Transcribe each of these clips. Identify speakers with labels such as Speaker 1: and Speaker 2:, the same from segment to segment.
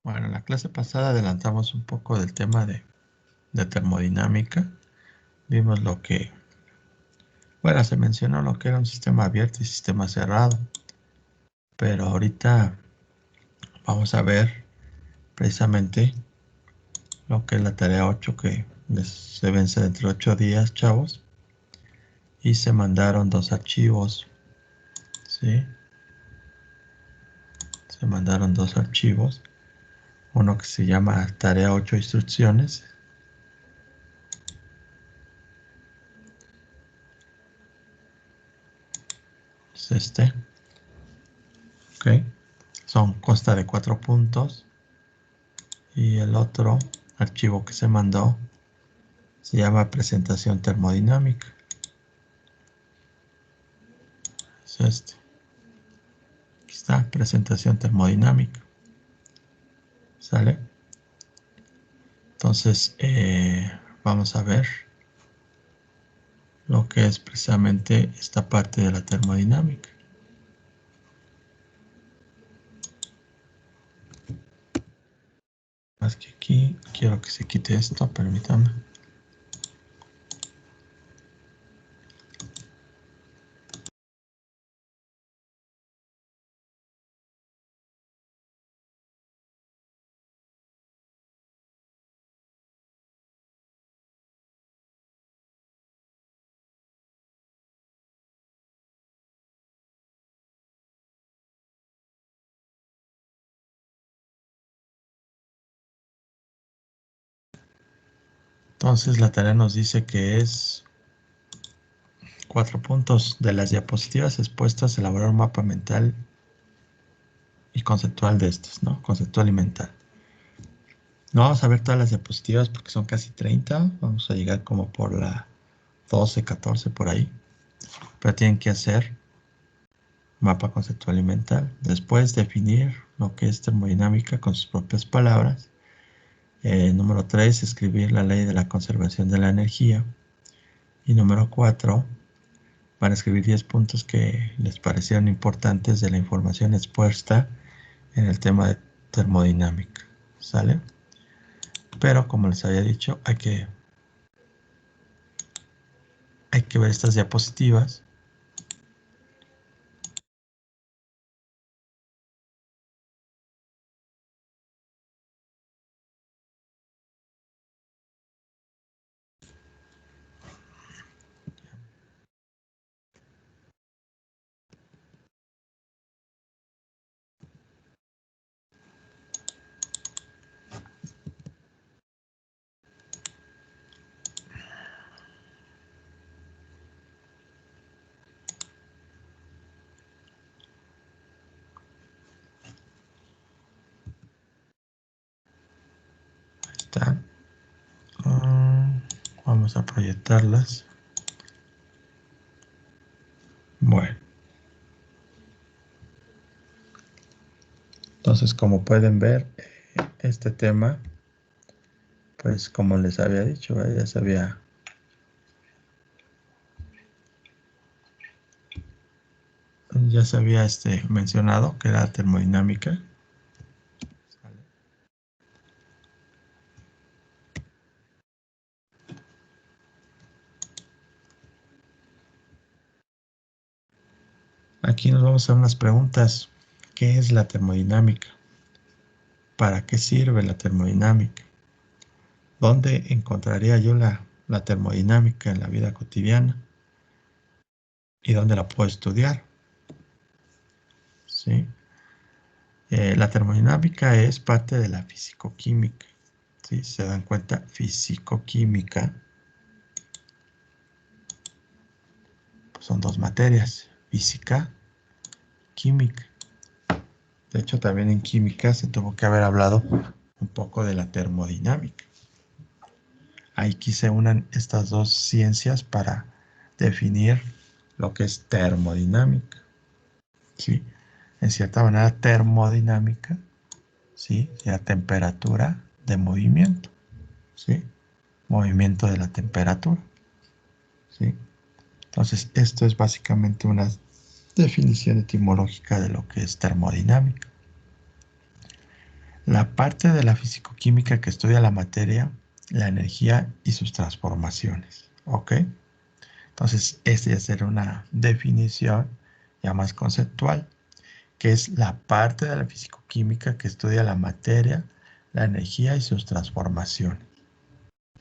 Speaker 1: Bueno, en la clase pasada adelantamos un poco del tema de termodinámica. Vimos lo que, bueno, se mencionó lo que era un sistema abierto y sistema cerrado. Pero ahorita vamos a ver precisamente lo que es la tarea 8 que se vence dentro de 8 días, chavos. Y se mandaron 2 archivos, ¿sí? Se mandaron 2 archivos. Uno que se llama tarea 8 instrucciones. Es este. Ok. Consta de 4 puntos. Y el otro archivo que se mandó se llama presentación termodinámica. Es este. Aquí está, presentación termodinámica. ¿Sale? Entonces, vamos a ver lo que es precisamente esta parte de la termodinámica. Más que aquí, quiero que se quite esto, permítanme. Entonces la tarea nos dice que es 4 puntos de las diapositivas expuestas, elaborar un mapa mental y conceptual de estos, ¿no? Conceptual y mental. No vamos a ver todas las diapositivas porque son casi 30. Vamos a llegar como por la 12, 14 por ahí. Pero tienen que hacer mapa conceptual y mental. Después definir lo que es termodinámica con sus propias palabras. Número 3, escribir la ley de la conservación de la energía. Y número 4, van a escribir 10 puntos que les parecieron importantes de la información expuesta en el tema de termodinámica. ¿Sale? Pero como les había dicho, hay que ver estas diapositivas. Ahí están. Vamos a proyectarlas. Bueno. Entonces, como pueden ver, este tema, pues como les había dicho, ya se había mencionado que era termodinámica. Aquí nos vamos a hacer unas preguntas. ¿Qué es la termodinámica? ¿Para qué sirve la termodinámica? ¿Dónde encontraría yo la termodinámica en la vida cotidiana? ¿Y dónde la puedo estudiar? ¿Sí? La termodinámica es parte de la fisicoquímica. ¿Sí? ¿Se dan cuenta? Fisicoquímica. Pues son 2 materias, física, química. De hecho, también en química se tuvo que haber hablado un poco de la termodinámica. Ahí quise unan estas 2 ciencias para definir lo que es termodinámica. ¿Sí? En cierta manera, termodinámica, ¿sí? La temperatura de movimiento, ¿sí? Movimiento de la temperatura, ¿sí? Entonces, esto es básicamente una definición etimológica de lo que es termodinámica. La parte de la fisicoquímica que estudia la materia, la energía y sus transformaciones. ¿Ok? Entonces, esta ya será una definición ya más conceptual, que es la parte de la fisicoquímica que estudia la materia, la energía y sus transformaciones.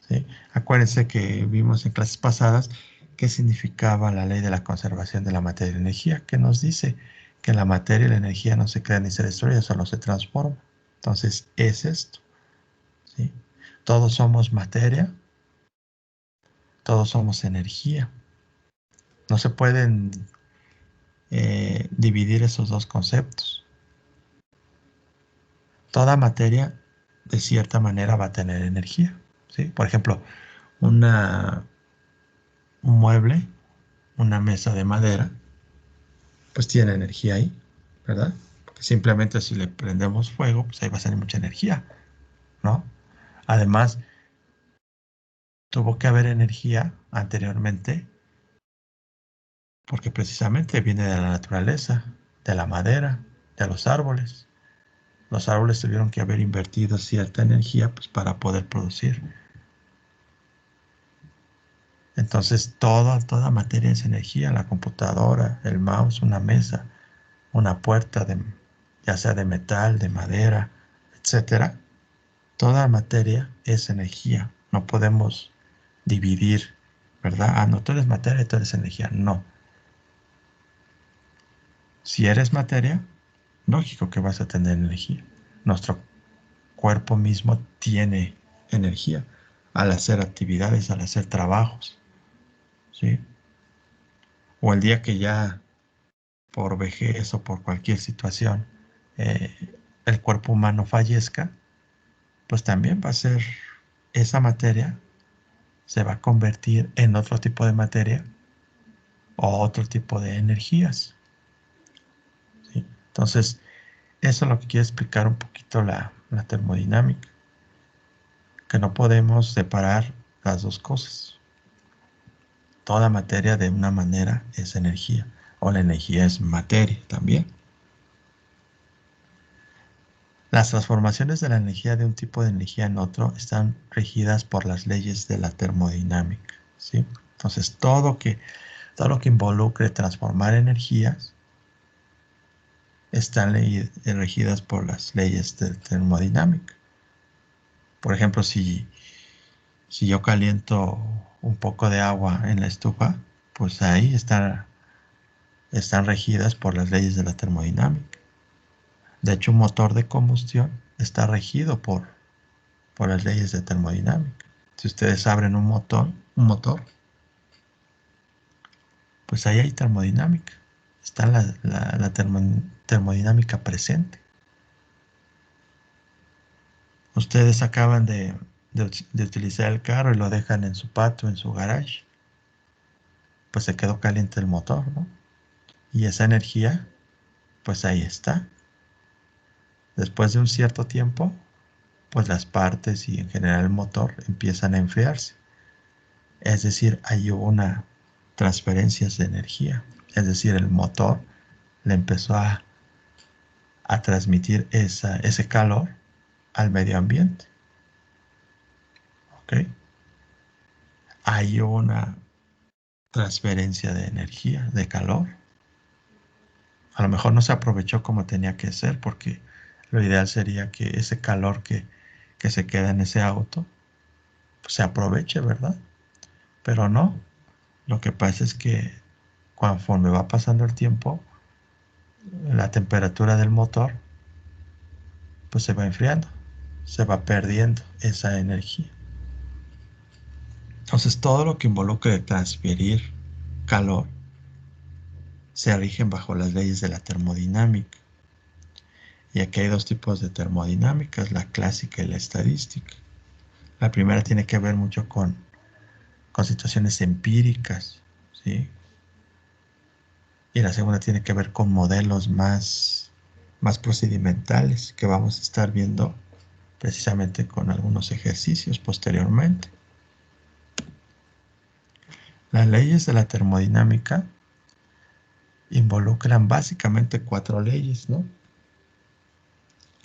Speaker 1: ¿Sí? Acuérdense que vimos en clases pasadas qué significaba la ley de la conservación de la materia y la energía, que nos dice que la materia y la energía no se crean ni se destruyen, solo se transforman. Entonces, es esto. ¿Sí? Todos somos materia, todos somos energía. No se pueden dividir esos dos conceptos. Toda materia, de cierta manera, va a tener energía. ¿Sí? Por ejemplo, una, un mueble, una mesa de madera, pues tiene energía ahí, ¿verdad? Porque simplemente si le prendemos fuego, pues ahí va a salir mucha energía, ¿no? Además, tuvo que haber energía anteriormente porque precisamente viene de la naturaleza, de la madera, de los árboles. Los árboles tuvieron que haber invertido cierta energía pues, para poder producir. Entonces, toda materia es energía, la computadora, el mouse, una mesa, una puerta, ya sea de metal, de madera, etcétera. Toda materia es energía. No podemos dividir, ¿verdad? Ah, no, tú eres materia y tú eres energía. No. Si eres materia, lógico que vas a tener energía. Nuestro cuerpo mismo tiene energía al hacer actividades, al hacer trabajos, ¿sí? O el día que ya por vejez o por cualquier situación el cuerpo humano fallezca, pues también va a ser esa materia, se va a convertir en otro tipo de materia o otro tipo de energías, ¿sí? Entonces, eso es lo que quiero explicar un poquito la termodinámica, que no podemos separar las dos cosas. Toda materia de una manera es energía, o la energía es materia también. Las transformaciones de la energía de un tipo de energía en otro están regidas por las leyes de la termodinámica, ¿sí? Entonces, todo lo que involucre transformar energías están regidas por las leyes de termodinámica. Por ejemplo, si yo caliento un poco de agua en la estufa, pues ahí están regidas por las leyes de la termodinámica. De hecho, un motor de combustión está regido por las leyes de termodinámica. Si ustedes abren un motor, pues ahí hay termodinámica. Está la termodinámica presente. Ustedes acaban de utilizar el carro y lo dejan en su patio, en su garage. Pues se quedó caliente el motor, ¿no? Y esa energía, pues ahí está. Después de un cierto tiempo, pues las partes y en general el motor empiezan a enfriarse. Es decir, hay una transferencias de energía. Es decir, el motor le empezó a transmitir ese calor al medio ambiente. ¿Ok? Hay una transferencia de energía, de calor. A lo mejor no se aprovechó como tenía que ser, porque lo ideal sería que ese calor que se queda en ese auto, pues se aproveche, ¿verdad? Pero no. Lo que pasa es que conforme va pasando el tiempo, la temperatura del motor, pues se va enfriando, se va perdiendo esa energía. Entonces, todo lo que involucre transferir calor se rigen bajo las leyes de la termodinámica. Y aquí hay dos tipos de termodinámicas, la clásica y la estadística. La primera tiene que ver mucho con situaciones empíricas, ¿sí? Y la segunda tiene que ver con modelos más procedimentales que vamos a estar viendo precisamente con algunos ejercicios posteriormente. Las leyes de la termodinámica involucran básicamente cuatro leyes, ¿no?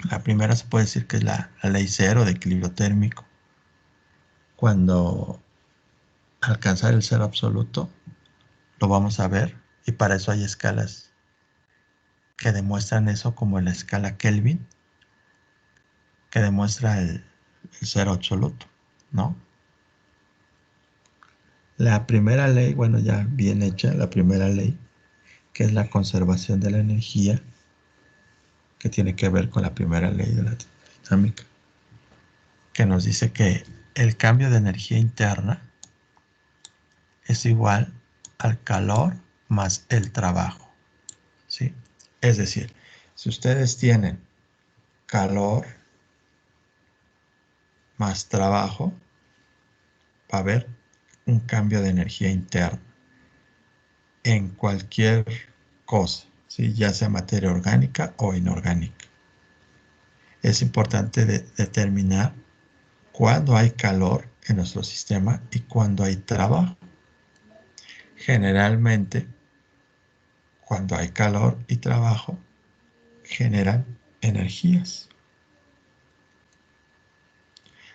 Speaker 1: La primera se puede decir que es la ley cero de equilibrio térmico. Cuando alcanzar el cero absoluto, lo vamos a ver, y para eso hay escalas que demuestran eso, como la escala Kelvin, que demuestra el cero absoluto, ¿no? La primera ley, bueno, ya bien hecha, la primera ley, que es la conservación de la energía, que tiene que ver con la primera ley de la dinámica, que nos dice que el cambio de energía interna es igual al calor más el trabajo, ¿sí? Es decir, si ustedes tienen calor más trabajo, va a haber un cambio de energía interna en cualquier cosa, ¿sí? Ya sea materia orgánica o inorgánica. Es importante determinar cuándo hay calor en nuestro sistema y cuándo hay trabajo. Generalmente, cuando hay calor y trabajo, generan energías.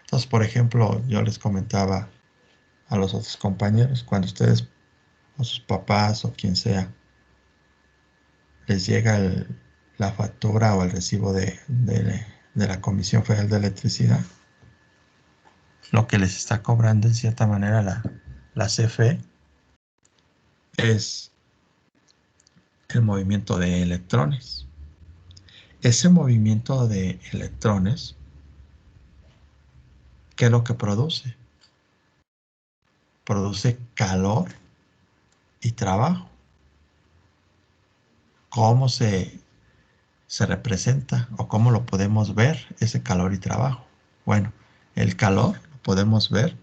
Speaker 1: Entonces, por ejemplo, yo les comentaba a los otros compañeros, cuando ustedes o sus papás o quien sea les llega la factura o el recibo de la Comisión Federal de Electricidad, lo que les está cobrando en cierta manera la CFE es el movimiento de electrones. Ese movimiento de electrones, ¿qué es lo que produce? Produce calor y trabajo. ¿Cómo se representa o cómo lo podemos ver ese calor y trabajo? Bueno, el calor lo podemos ver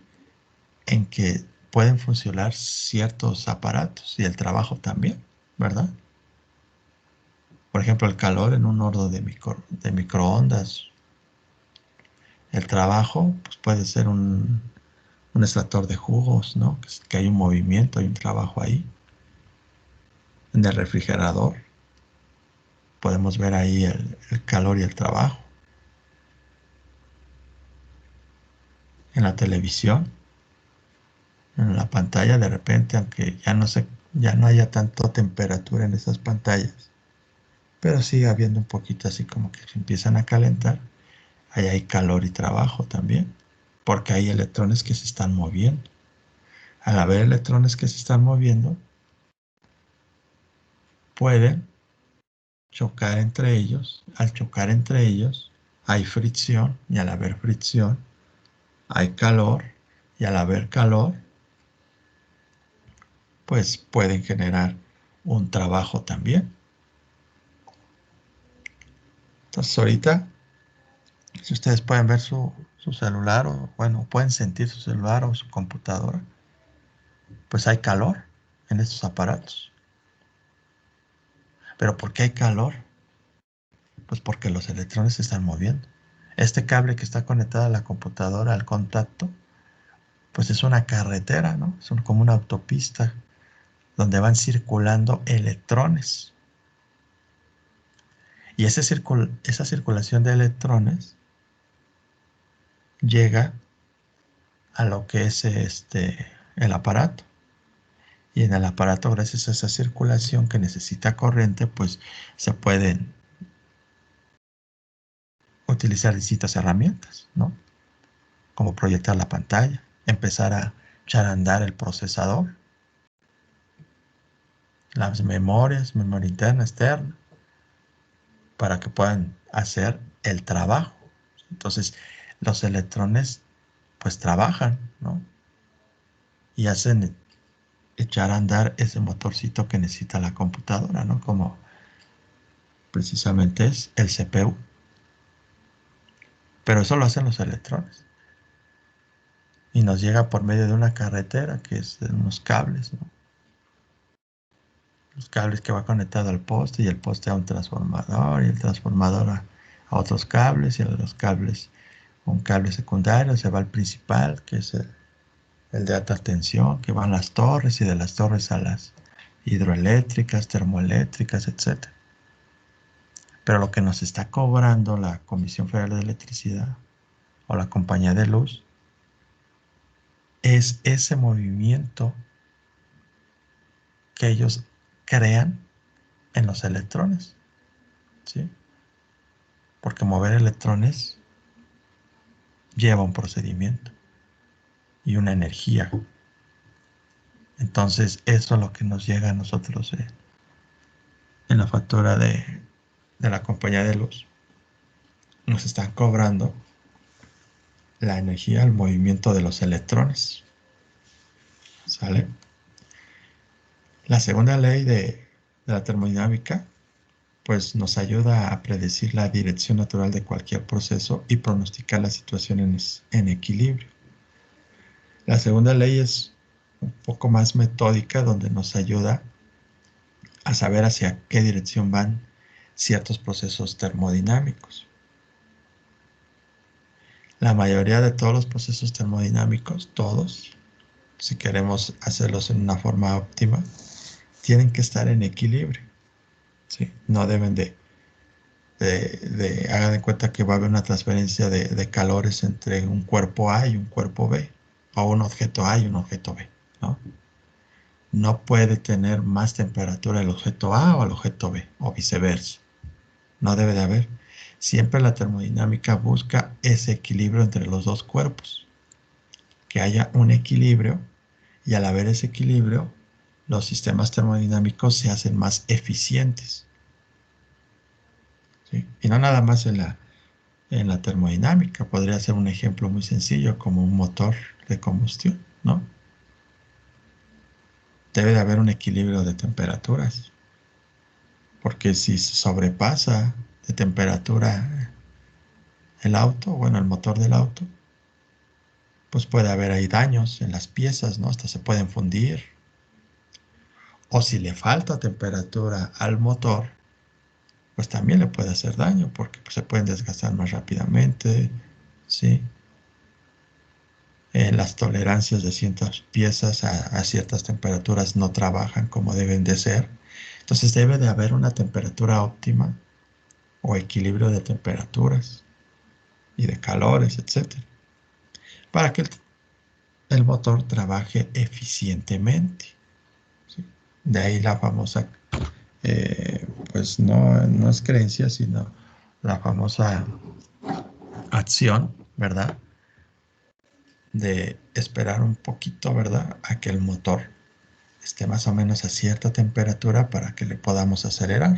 Speaker 1: en que pueden funcionar ciertos aparatos y el trabajo también, ¿verdad? Por ejemplo, el calor en un horno de microondas. El trabajo pues puede ser un extractor de jugos, ¿no? Que hay un movimiento, hay un trabajo ahí. En el refrigerador podemos ver ahí el calor y el trabajo. En la televisión, en la pantalla, de repente, aunque ya no haya tanta temperatura en esas pantallas, pero sigue habiendo un poquito así como que se empiezan a calentar. Ahí hay calor y trabajo también, porque hay electrones que se están moviendo. Al haber electrones que se están moviendo, pueden chocar entre ellos. Al chocar entre ellos, hay fricción, y al haber fricción, hay calor, y al haber calor, pues pueden generar un trabajo también. Entonces ahorita, si ustedes pueden ver su celular, o bueno, pueden sentir su celular o su computadora, pues hay calor en estos aparatos. ¿Pero por qué hay calor? Pues porque los electrones se están moviendo. Este cable que está conectado a la computadora, al contacto, pues es una carretera, ¿no? Es como una autopista donde van circulando electrones. Y esa circulación de electrones llega a lo que es el aparato. Y en el aparato, gracias a esa circulación que necesita corriente, pues se pueden utilizar distintas herramientas, ¿no? Como proyectar la pantalla, empezar a echar a andar el procesador, las memorias, memoria interna, externa, para que puedan hacer el trabajo. Entonces, los electrones pues trabajan, ¿no? Y hacen echar a andar ese motorcito que necesita la computadora, ¿no? Como precisamente es el CPU. Pero eso lo hacen los electrones. Y nos llega por medio de una carretera que es de unos cables, ¿no? Los cables que va conectado al poste, y el poste a un transformador, y el transformador a otros cables, y a los cables un cable secundario se va al principal, que es el de alta tensión, que van las torres, y de las torres a las hidroeléctricas, termoeléctricas, etcétera. Pero lo que nos está cobrando la Comisión Federal de Electricidad o la compañía de luz es ese movimiento que ellos crean en los electrones, ¿sí? Porque mover electrones lleva un procedimiento y una energía. Entonces, eso es lo que nos llega a nosotros en la factura de la compañía de luz. Nos están cobrando la energía, el movimiento de los electrones. ¿Sale? La segunda ley de la termodinámica, pues nos ayuda a predecir la dirección natural de cualquier proceso y pronosticar las situaciones en equilibrio. La segunda ley es un poco más metódica, donde nos ayuda a saber hacia qué dirección van ciertos procesos termodinámicos. La mayoría de todos los procesos termodinámicos, todos, si queremos hacerlos en una forma óptima, tienen que estar en equilibrio, ¿sí? No deben hagan de cuenta que va a haber una transferencia de calores entre un cuerpo A y un cuerpo B, o un objeto A y un objeto B, ¿no? No puede tener más temperatura el objeto A o el objeto B, o viceversa. No debe de haber. Siempre la termodinámica busca ese equilibrio entre los dos cuerpos, que haya un equilibrio, y al haber ese equilibrio, los sistemas termodinámicos se hacen más eficientes, ¿sí? Y no nada más en la termodinámica, podría ser un ejemplo muy sencillo como un motor de combustión, ¿no? Debe de haber un equilibrio de temperaturas, porque si se sobrepasa de temperatura el auto, bueno, el motor del auto, pues puede haber ahí daños en las piezas, ¿no? Hasta se pueden fundir. O si le falta temperatura al motor, pues también le puede hacer daño, porque pues, se pueden desgastar más rápidamente, ¿sí? Las tolerancias de ciertas piezas a ciertas temperaturas no trabajan como deben de ser. Entonces debe de haber una temperatura óptima o equilibrio de temperaturas y de calores, etcétera, para que el motor trabaje eficientemente, ¿sí? De ahí la famosa, pues no es creencia, sino la famosa acción, ¿verdad? De esperar un poquito, ¿verdad? A que el motor esté más o menos a cierta temperatura para que le podamos acelerar,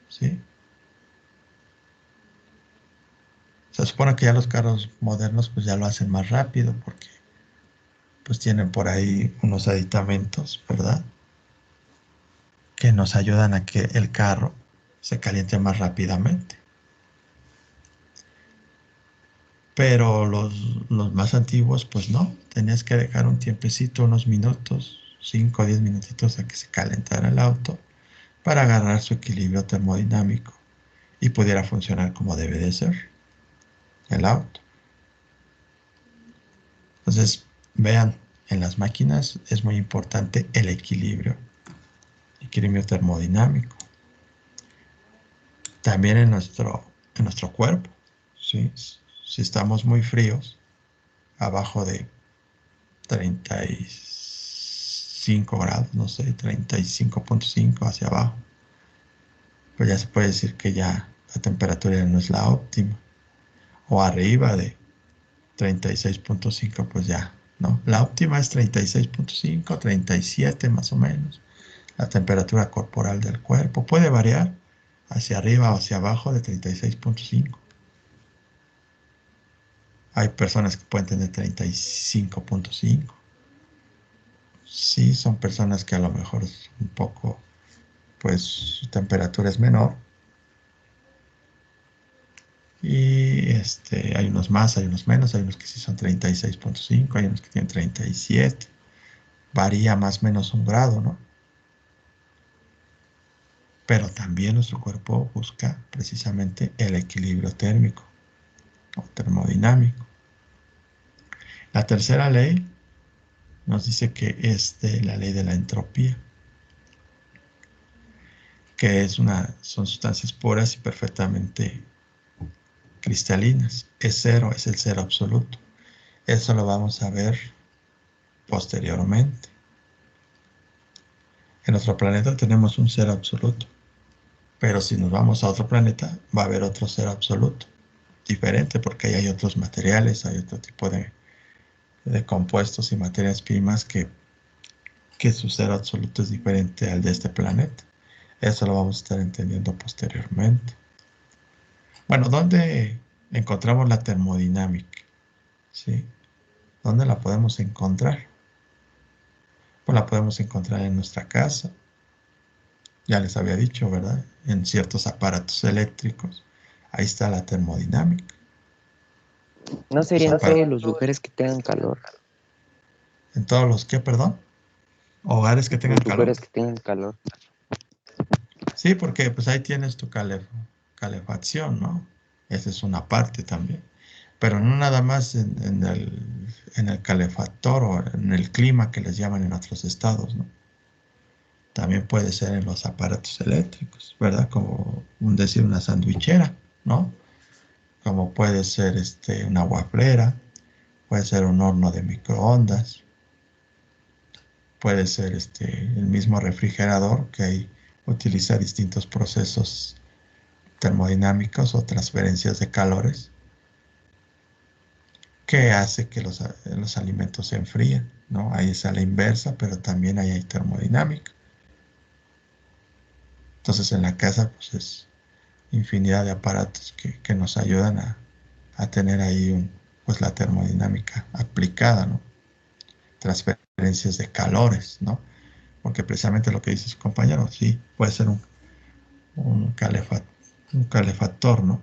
Speaker 1: ¿sí? Se supone que ya los carros modernos pues ya lo hacen más rápido porque pues tienen por ahí unos aditamentos, ¿verdad? Que nos ayudan a que el carro se caliente más rápidamente. Pero los más antiguos pues no, tenías que dejar un tiempecito, unos minutos, 5 o 10 minutitos a que se calentara el auto para agarrar su equilibrio termodinámico y pudiera funcionar como debe de ser el auto. Entonces, vean, en las máquinas es muy importante el equilibrio termodinámico. También en nuestro cuerpo, ¿sí? Si estamos muy fríos, abajo de 35 grados, no sé, 35,5 hacia abajo, pues ya se puede decir que ya la temperatura no es la óptima. O arriba de 36,5, pues ya, ¿no? La óptima es 36,5, 37 más o menos. La temperatura corporal del cuerpo puede variar hacia arriba o hacia abajo de 36,5. Hay personas que pueden tener 35,5. Sí, son personas que a lo mejor es un poco, pues su temperatura es menor. Y hay unos más, hay unos menos, hay unos que sí son 36,5, hay unos que tienen 37. Varía más o menos un grado, ¿no? Pero también nuestro cuerpo busca precisamente el equilibrio térmico o termodinámico. La tercera ley nos dice que es de la ley de la entropía. que son sustancias puras y perfectamente cristalinas. Es cero, es el cero absoluto. Eso lo vamos a ver posteriormente. En nuestro planeta tenemos un cero absoluto, pero si nos vamos a otro planeta, va a haber otro cero absoluto, diferente, porque ahí hay otros materiales, hay otro tipo de compuestos y materias primas que su cero absoluto es diferente al de este planeta. Eso lo vamos a estar entendiendo posteriormente. Bueno, ¿dónde encontramos la termodinámica? ¿Sí? ¿Dónde la podemos encontrar? Pues la podemos encontrar en nuestra casa, ya les había dicho, ¿verdad? En ciertos aparatos eléctricos. Ahí está la termodinámica.
Speaker 2: ¿No
Speaker 1: Los
Speaker 2: serían todos los lugares que tengan calor?
Speaker 1: en todos los que, perdón, hogares que tengan
Speaker 2: Los
Speaker 1: calor.
Speaker 2: lugares que tengan calor.
Speaker 1: Sí, porque pues ahí tienes tu calefacción, ¿no? Esa es una parte también. Pero no nada más en el calefactor o en el clima que les llaman en otros estados, ¿no? También puede ser en los aparatos eléctricos, ¿verdad? Como decir una sandwichera, ¿no? Como puede ser una waflera, puede ser un horno de microondas, puede ser el mismo refrigerador que ahí utiliza distintos procesos termodinámicos o transferencias de calores que hace que los alimentos se enfríen, ¿no? Ahí es a la inversa, pero también ahí hay termodinámica. Entonces en la casa pues es infinidad de aparatos que nos ayudan a tener ahí pues la termodinámica aplicada, ¿no? Transferencias de calores, ¿no? Porque precisamente lo que dice su compañero, sí, puede ser un, calefa- un calefactor, ¿no?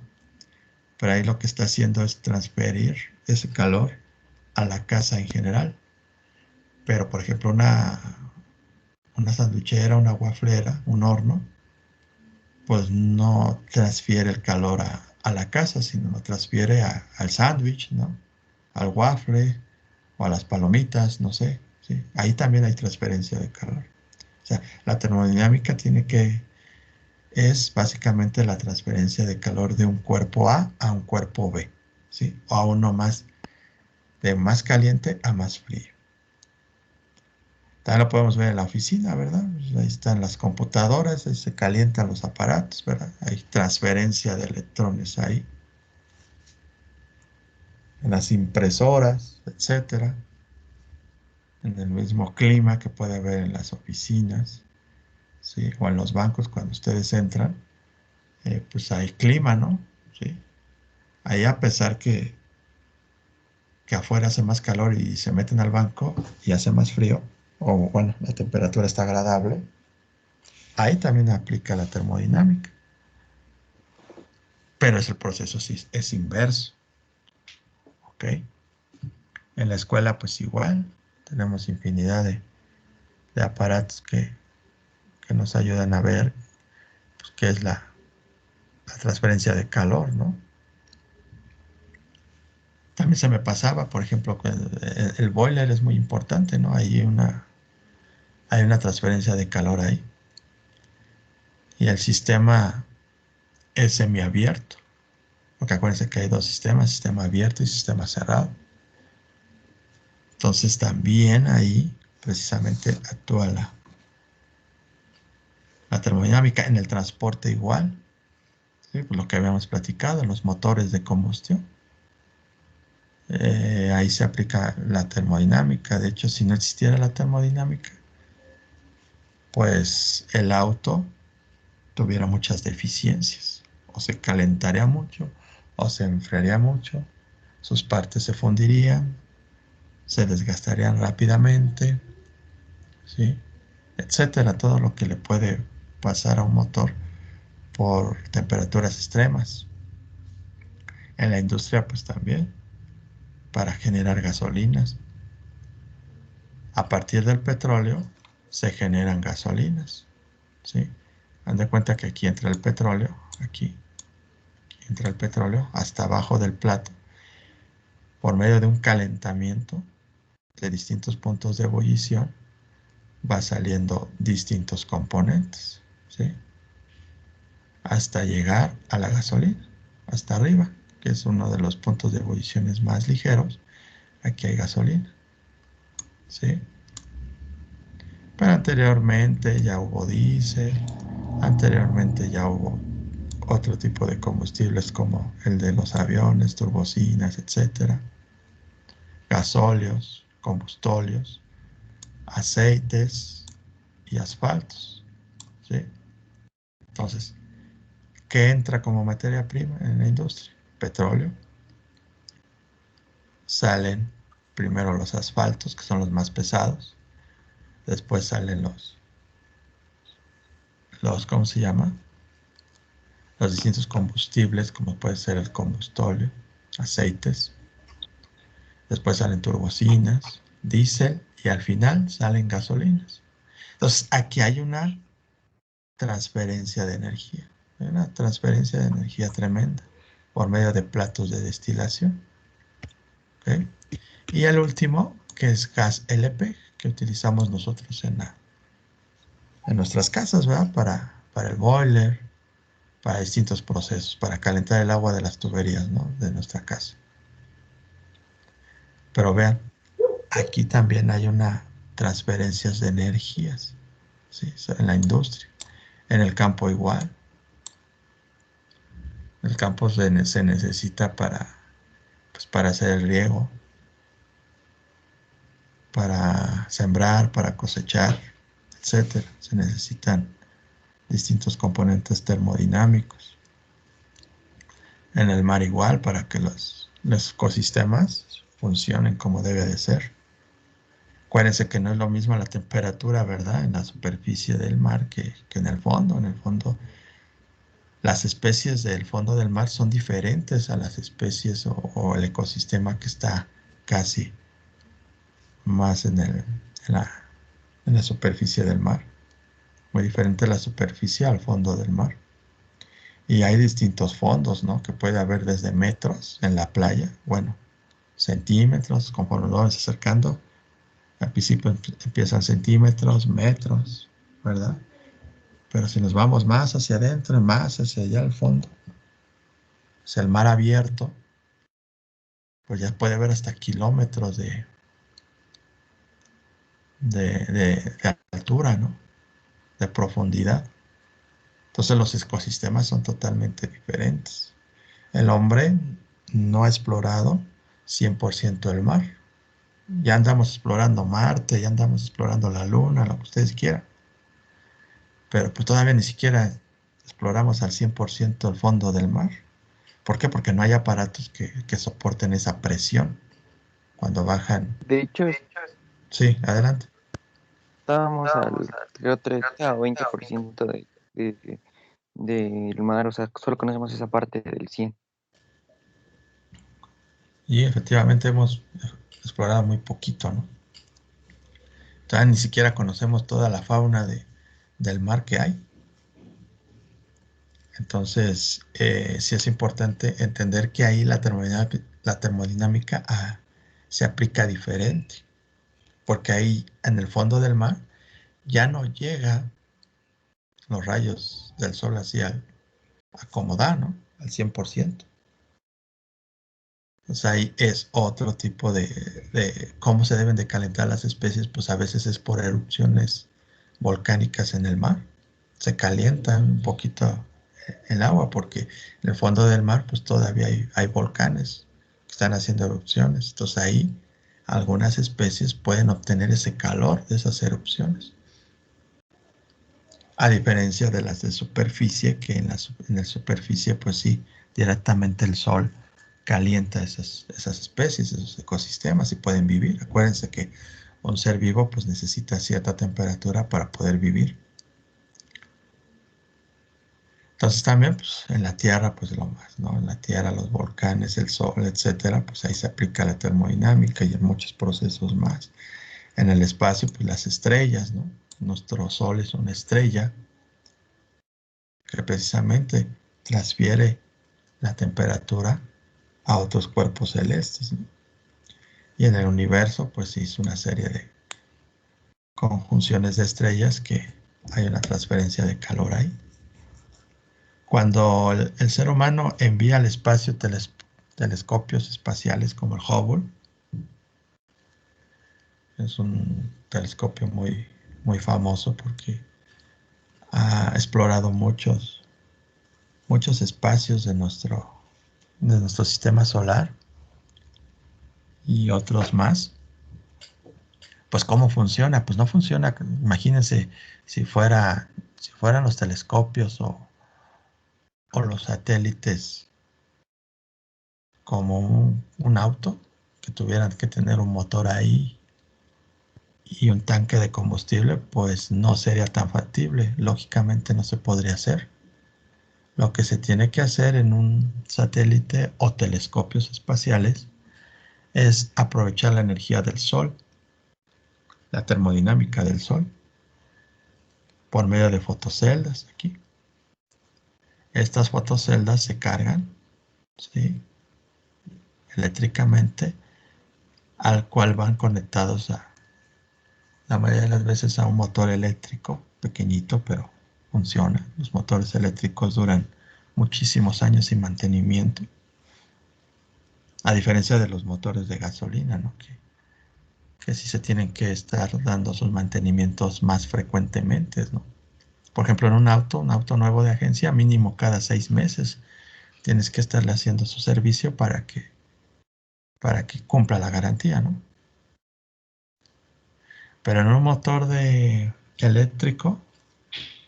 Speaker 1: Pero ahí lo que está haciendo es transferir ese calor a la casa en general. Pero, por ejemplo, una sanduchera, una waflera, un horno, pues no transfiere el calor a la casa, sino lo transfiere al sándwich, ¿no? Al waffle o a las palomitas, no sé, ¿sí? Ahí también hay transferencia de calor. O sea, la termodinámica es básicamente la transferencia de calor de un cuerpo A un cuerpo B, ¿sí? O a uno más, de más caliente a más frío. También lo podemos ver en la oficina, ¿verdad? Pues ahí están las computadoras, ahí se calientan los aparatos, ¿verdad? Hay transferencia de electrones ahí. En las impresoras, etcétera. En el mismo clima que puede haber en las oficinas, ¿sí? O en los bancos cuando ustedes entran, pues hay clima, ¿no? ¿Sí? Ahí a pesar que afuera hace más calor y se meten al banco y hace más frío, o bueno, la temperatura está agradable, ahí también aplica la termodinámica. Pero el proceso sí es inverso, ¿ok? En la escuela pues igual, tenemos infinidad de aparatos que nos ayudan a ver pues, qué es la transferencia de calor, ¿no? También se me pasaba, por ejemplo, que el boiler es muy importante, ¿no? Hay una transferencia de calor ahí. Y el sistema es semiabierto, porque acuérdense que hay dos sistemas, sistema abierto y sistema cerrado. Entonces también ahí precisamente actúa la termodinámica en el transporte igual, ¿sí? Por lo que habíamos platicado, en los motores de combustión. Ahí se aplica la termodinámica. De hecho, si no existiera la termodinámica, pues el auto tuviera muchas deficiencias. O se calentaría mucho, o se enfriaría mucho, sus partes se fundirían, se desgastarían rápidamente, ¿sí? Etcétera. Todo lo que le puede pasar a un motor por temperaturas extremas. En la industria, pues también, para generar gasolinas. A partir del petróleo se generan gasolinas, ¿sí? Han de cuenta que aquí entra el petróleo, aquí entra el petróleo hasta abajo del plato, por medio de un calentamiento de distintos puntos de ebullición, va saliendo distintos componentes, ¿sí? hasta llegar a la gasolina, hasta arriba, que es uno de los puntos de ebulliciones más ligeros. Aquí hay gasolina, ¿sí? Pero anteriormente ya hubo diésel, anteriormente ya hubo otro tipo de combustibles como el de los aviones, turbocinas, etcétera, gasóleos, combustóleos, aceites y asfaltos, ¿sí? Entonces, ¿qué entra como materia prima en la industria? Petróleo. Salen primero los asfaltos, que son los más pesados. Después salen ¿cómo se llama? Los distintos combustibles, como puede ser el combustóleo, aceites. Después salen turbocinas, diésel y al final salen gasolinas. Entonces, aquí hay una transferencia de energía, una transferencia de energía tremenda por medio de platos de destilación. ¿Ok? Y el último, que es gas LP, que utilizamos nosotros en nuestras casas, ¿verdad? Para el boiler, para distintos procesos, para calentar el agua de las tuberías, ¿no? De nuestra casa. Pero vean, aquí también hay una transferencia de energías, ¿sí? En la industria. En el campo igual. El campo se necesita pues, para hacer el riego, para sembrar, para cosechar, etcétera. Se necesitan distintos componentes termodinámicos. En el mar igual, para que los ecosistemas funcionen como debe de ser. Acuérdense que no es lo mismo la temperatura, ¿verdad? En la superficie del mar que en el fondo. En el fondo, las especies del fondo del mar son diferentes a las especies o el ecosistema que está casi más en la superficie del mar. Muy diferente la superficie al fondo del mar. Y hay distintos fondos, ¿no? Que puede haber desde metros en la playa, bueno, centímetros, conforme lo vamos acercando. Al principio empiezan centímetros, metros, ¿verdad? Pero si nos vamos más hacia adentro, más hacia allá al fondo, hacia el mar abierto, pues ya puede haber hasta kilómetros de altura, ¿no? De profundidad. Entonces los ecosistemas son totalmente diferentes. El hombre no ha explorado 100% el mar. Ya andamos explorando Marte, ya andamos explorando la Luna, lo que ustedes quieran. Pero pues todavía ni siquiera exploramos al 100% el fondo del mar. ¿Por qué? Porque no hay aparatos que soporten esa presión cuando bajan.
Speaker 2: De hecho,
Speaker 1: Sí, adelante.
Speaker 2: estábamos creo, 30 o 20% del mar, o sea, solo conocemos esa parte del 100.
Speaker 1: Y efectivamente hemos explorado muy poquito, ¿no? Todavía ni siquiera conocemos toda la fauna del mar que hay. Entonces, sí es importante entender que ahí la termodinámica se aplica diferente, porque ahí en el fondo del mar ya no llega los rayos del sol así a como da, ¿no? Al 100%. Pues ahí es otro tipo de cómo se deben de calentar las especies, pues a veces es por erupciones volcánicas en el mar. Se calienta un poquito el agua porque en el fondo del mar pues todavía hay volcanes que están haciendo erupciones. Entonces ahí algunas especies pueden obtener ese calor de esas erupciones. A diferencia de las de superficie, que en la superficie, pues sí, directamente el sol calienta esas especies, esos ecosistemas y pueden vivir. Acuérdense que un ser vivo pues necesita cierta temperatura para poder vivir. Entonces también pues, en la Tierra pues lo más, ¿no? En la Tierra los volcanes, el sol, etcétera, pues ahí se aplica la termodinámica y en muchos procesos más. En el espacio pues las estrellas, ¿no? Nuestro sol es una estrella que precisamente transfiere la temperatura a otros cuerpos celestes, ¿no? Y en el universo, pues hizo una serie de conjunciones de estrellas que hay una transferencia de calor ahí. Cuando el ser humano envía al espacio telescopios espaciales como el Hubble, es un telescopio muy famoso porque ha explorado muchos espacios de nuestro sistema solar y otros más. Pues ¿cómo funciona? Pues no funciona. Imagínense si fueran los telescopios o los satélites como un auto, que tuvieran que tener un motor ahí y un tanque de combustible, pues no sería tan factible. Lógicamente no se podría hacer. Lo que se tiene que hacer en un satélite o telescopios espaciales es aprovechar la energía del Sol, la termodinámica del Sol, por medio de fotoceldas aquí. Estas fotoceldas se cargan, ¿sí?, eléctricamente, al cual van conectados la mayoría de las veces a un motor eléctrico pequeñito, pero funciona. Los motores eléctricos duran muchísimos años sin mantenimiento, a diferencia de los motores de gasolina, ¿no? Que sí se tienen que estar dando sus mantenimientos más frecuentemente, ¿no? Por ejemplo, en un auto nuevo de agencia, mínimo cada 6 meses tienes que estarle haciendo su servicio para que cumpla la garantía, ¿no? Pero en un motor eléctrico,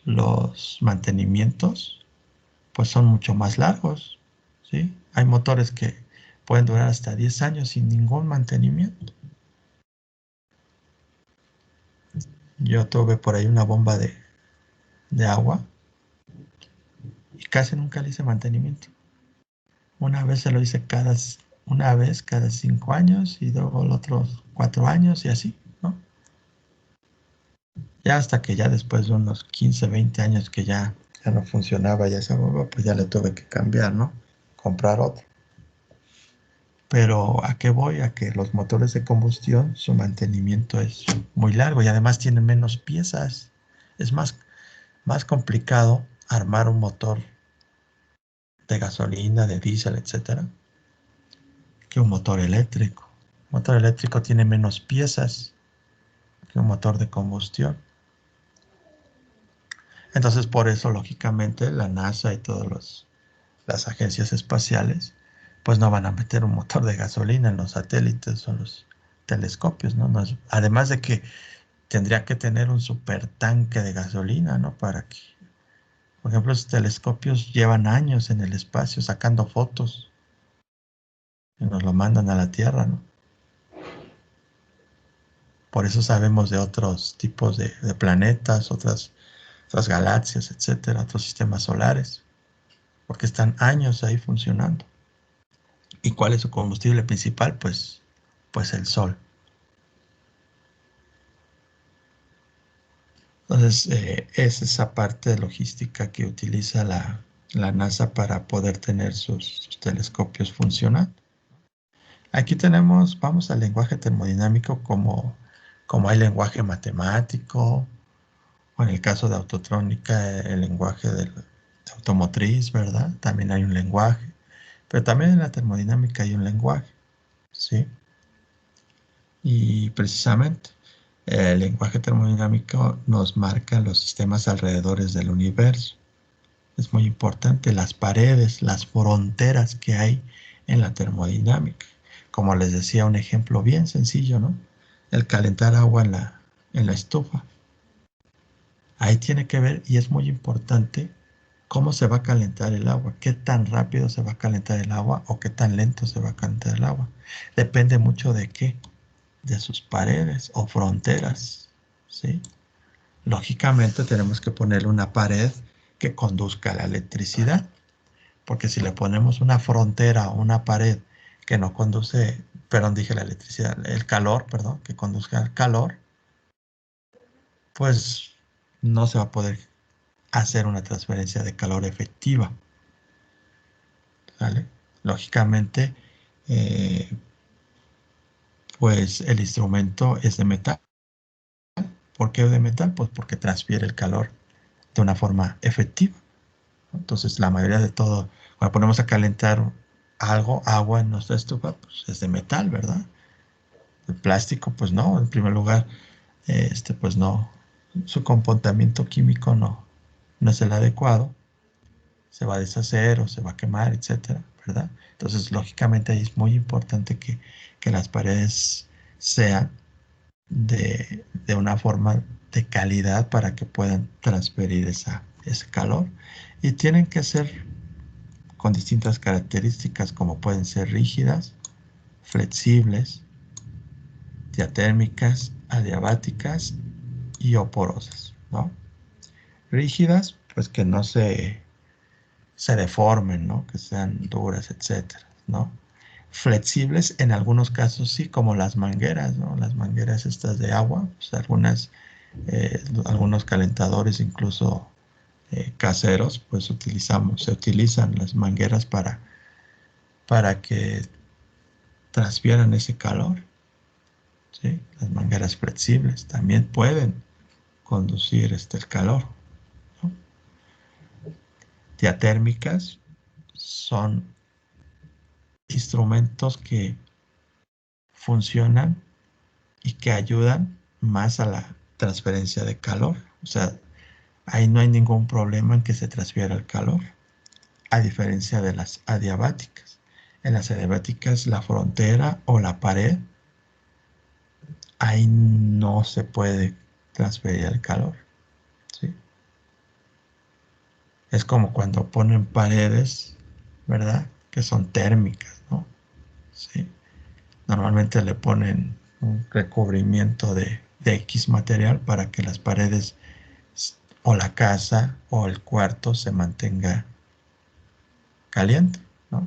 Speaker 1: los mantenimientos pues son mucho más largos, ¿sí? Hay motores que pueden durar hasta 10 años sin ningún mantenimiento. Yo tuve por ahí una bomba de agua y casi nunca le hice mantenimiento. Una vez se lo hice una vez cada 5 años y luego los otros 4 años y así, ¿no? Ya hasta que ya después de unos 15, 20 años que ya no funcionaba ya esa bomba, pues ya le tuve que cambiar, ¿no? Comprar otra. Pero ¿a qué voy? A que los motores de combustión, su mantenimiento es muy largo y además tienen menos piezas. Es más complicado armar un motor de gasolina, de diésel, etcétera, que un motor eléctrico. Un motor eléctrico tiene menos piezas que un motor de combustión. Entonces, por eso, lógicamente, la NASA y todas las agencias espaciales, pues no van a meter un motor de gasolina en los satélites o los telescopios, ¿no? Además de que tendría que tener un super tanque de gasolina, ¿no? Para que, por ejemplo, los telescopios llevan años en el espacio sacando fotos y nos lo mandan a la Tierra, ¿no? Por eso sabemos de otros tipos de planetas, otras galaxias, etcétera, otros sistemas solares, porque están años ahí funcionando. ¿Y cuál es su combustible principal? Pues el Sol. Entonces, es esa parte de logística que utiliza la NASA para poder tener sus telescopios funcionando. Aquí vamos al lenguaje termodinámico como hay lenguaje matemático, o en el caso de autotrónica, el lenguaje de automotriz, ¿verdad? También hay un lenguaje, pero también en la termodinámica hay un lenguaje, ¿sí? Y precisamente el lenguaje termodinámico nos marca los sistemas alrededores del universo. Es muy importante las paredes, las fronteras que hay en la termodinámica. Como les decía, un ejemplo bien sencillo, ¿no? El calentar agua en la estufa. Ahí tiene que ver y es muy importante cómo se va a calentar el agua, qué tan rápido se va a calentar el agua o qué tan lento se va a calentar el agua. Depende mucho de qué, de sus paredes o fronteras, ¿sí? Lógicamente tenemos que ponerle una pared que conduzca a la electricidad, porque si le ponemos una frontera o una pared que no conduce, perdón, dije la electricidad, el calor, perdón, que conduzca al calor, pues no se va a poder hacer una transferencia de calor efectiva, ¿vale? Lógicamente, eh, pues el instrumento es de metal. ¿Por qué de metal? Pues porque transfiere el calor de una forma efectiva, Entonces, la mayoría de todo, cuando ponemos a calentar algo, agua en nuestra estufa, pues es de metal, ¿verdad? El plástico, pues no, en primer lugar, pues no, su comportamiento químico no es el adecuado, se va a deshacer o se va a quemar, etcétera, ¿verdad? Entonces, lógicamente, ahí es muy importante que las paredes sean de una forma de calidad para que puedan transferir ese calor. Y tienen que ser con distintas características como pueden ser rígidas, flexibles, diatérmicas, adiabáticas y oporosas, ¿no? Rígidas, pues que no se deformen, ¿no? Que sean duras, etcétera, ¿no? Flexibles en algunos casos sí, como las mangueras, ¿no? Las mangueras estas de agua, pues algunos calentadores incluso caseros, pues se utilizan las mangueras para que transfieran ese calor, ¿sí? Las mangueras flexibles también pueden conducir el calor, ¿no? Diatérmicas son instrumentos que funcionan y que ayudan más a la transferencia de calor. O sea, ahí no hay ningún problema en que se transfiera el calor, a diferencia de las adiabáticas. En las adiabáticas, la frontera o la pared, ahí no se puede transferir el calor, ¿sí? Es como cuando ponen paredes, ¿verdad? Que son térmicas, ¿no? Sí. Normalmente le ponen un recubrimiento de X material para que las paredes o la casa o el cuarto se mantenga caliente, ¿no?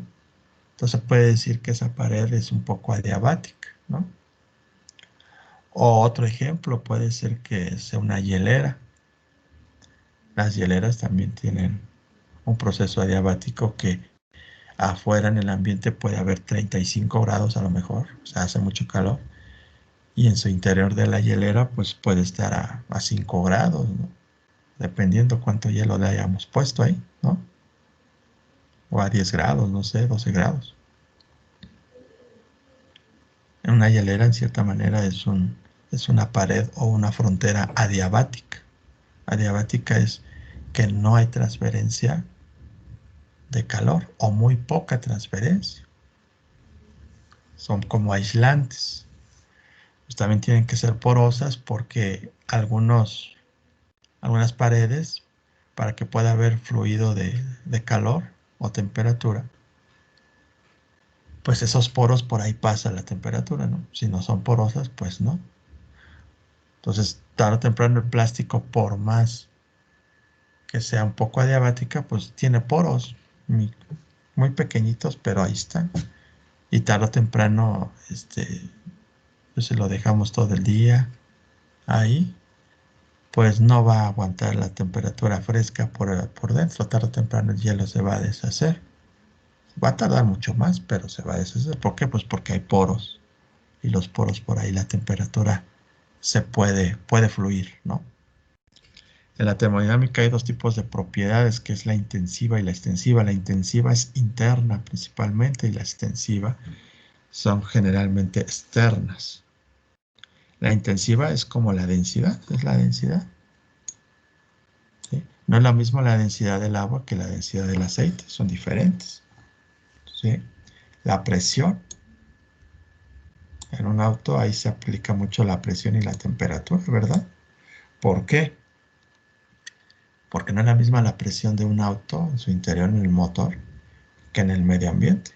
Speaker 1: Entonces puede decir que esa pared es un poco adiabática, ¿no? O otro ejemplo puede ser que sea una hielera. Las hieleras también tienen un proceso adiabático que afuera en el ambiente puede haber 35 grados a lo mejor, o sea, hace mucho calor. Y en su interior de la hielera pues puede estar a 5 grados, ¿no? Dependiendo cuánto hielo le hayamos puesto ahí, ¿no? O a 10 grados, no sé, 12 grados. En una hielera, en cierta manera, es una pared o una frontera adiabática. Adiabática es que no hay transferencia de calor o muy poca transferencia. Son como aislantes. Pues también tienen que ser porosas porque algunas paredes, para que pueda haber fluido de calor o temperatura, pues esos poros por ahí pasa la temperatura, ¿no? Si no son porosas, pues no. Entonces, tarde o temprano el plástico, por más que sea un poco adiabática, pues tiene poros muy, muy pequeñitos, pero ahí están. Y tarde o temprano, pues si lo dejamos todo el día ahí, pues no va a aguantar la temperatura fresca por dentro. Tarde o temprano el hielo se va a deshacer. Va a tardar mucho más, pero se va a deshacer. ¿Por qué? Pues porque hay poros. Y los poros por ahí la temperatura puede fluir, ¿no? En la termodinámica hay dos tipos de propiedades, que es la intensiva y la extensiva. La intensiva es interna principalmente y la extensiva son generalmente externas. La intensiva es como la densidad, es la densidad, ¿sí? No es lo mismo la densidad del agua que la densidad del aceite, son diferentes, ¿sí? La presión en un auto, ahí se aplica mucho la presión y la temperatura, ¿verdad? ¿Por qué? Porque no es la misma la presión de un auto en su interior, en el motor, que en el medio ambiente.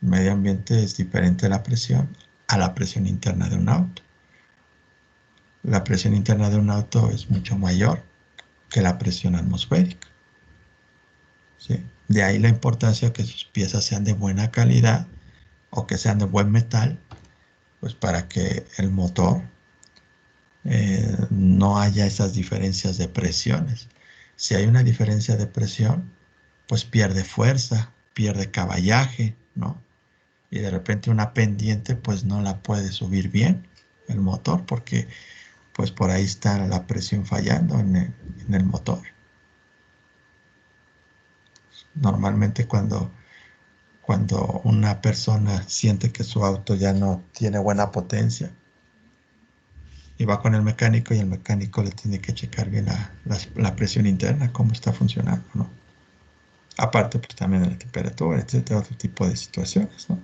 Speaker 1: El medio ambiente es diferente la presión a la presión interna de un auto. La presión interna de un auto es mucho mayor que la presión atmosférica, ¿sí? De ahí la importancia que sus piezas sean de buena calidad o que sean de buen metal, pues para que el motor no haya esas diferencias de presiones. Si hay una diferencia de presión, pues pierde fuerza, pierde caballaje, ¿no? Y de repente una pendiente, pues no la puede subir bien el motor porque pues por ahí está la presión fallando en el motor. Normalmente cuando una persona siente que su auto ya no tiene buena potencia y va con el mecánico y el mecánico le tiene que checar bien la presión interna, cómo está funcionando, ¿no? Aparte, pues también de la temperatura, etcétera, otro tipo de situaciones, ¿no?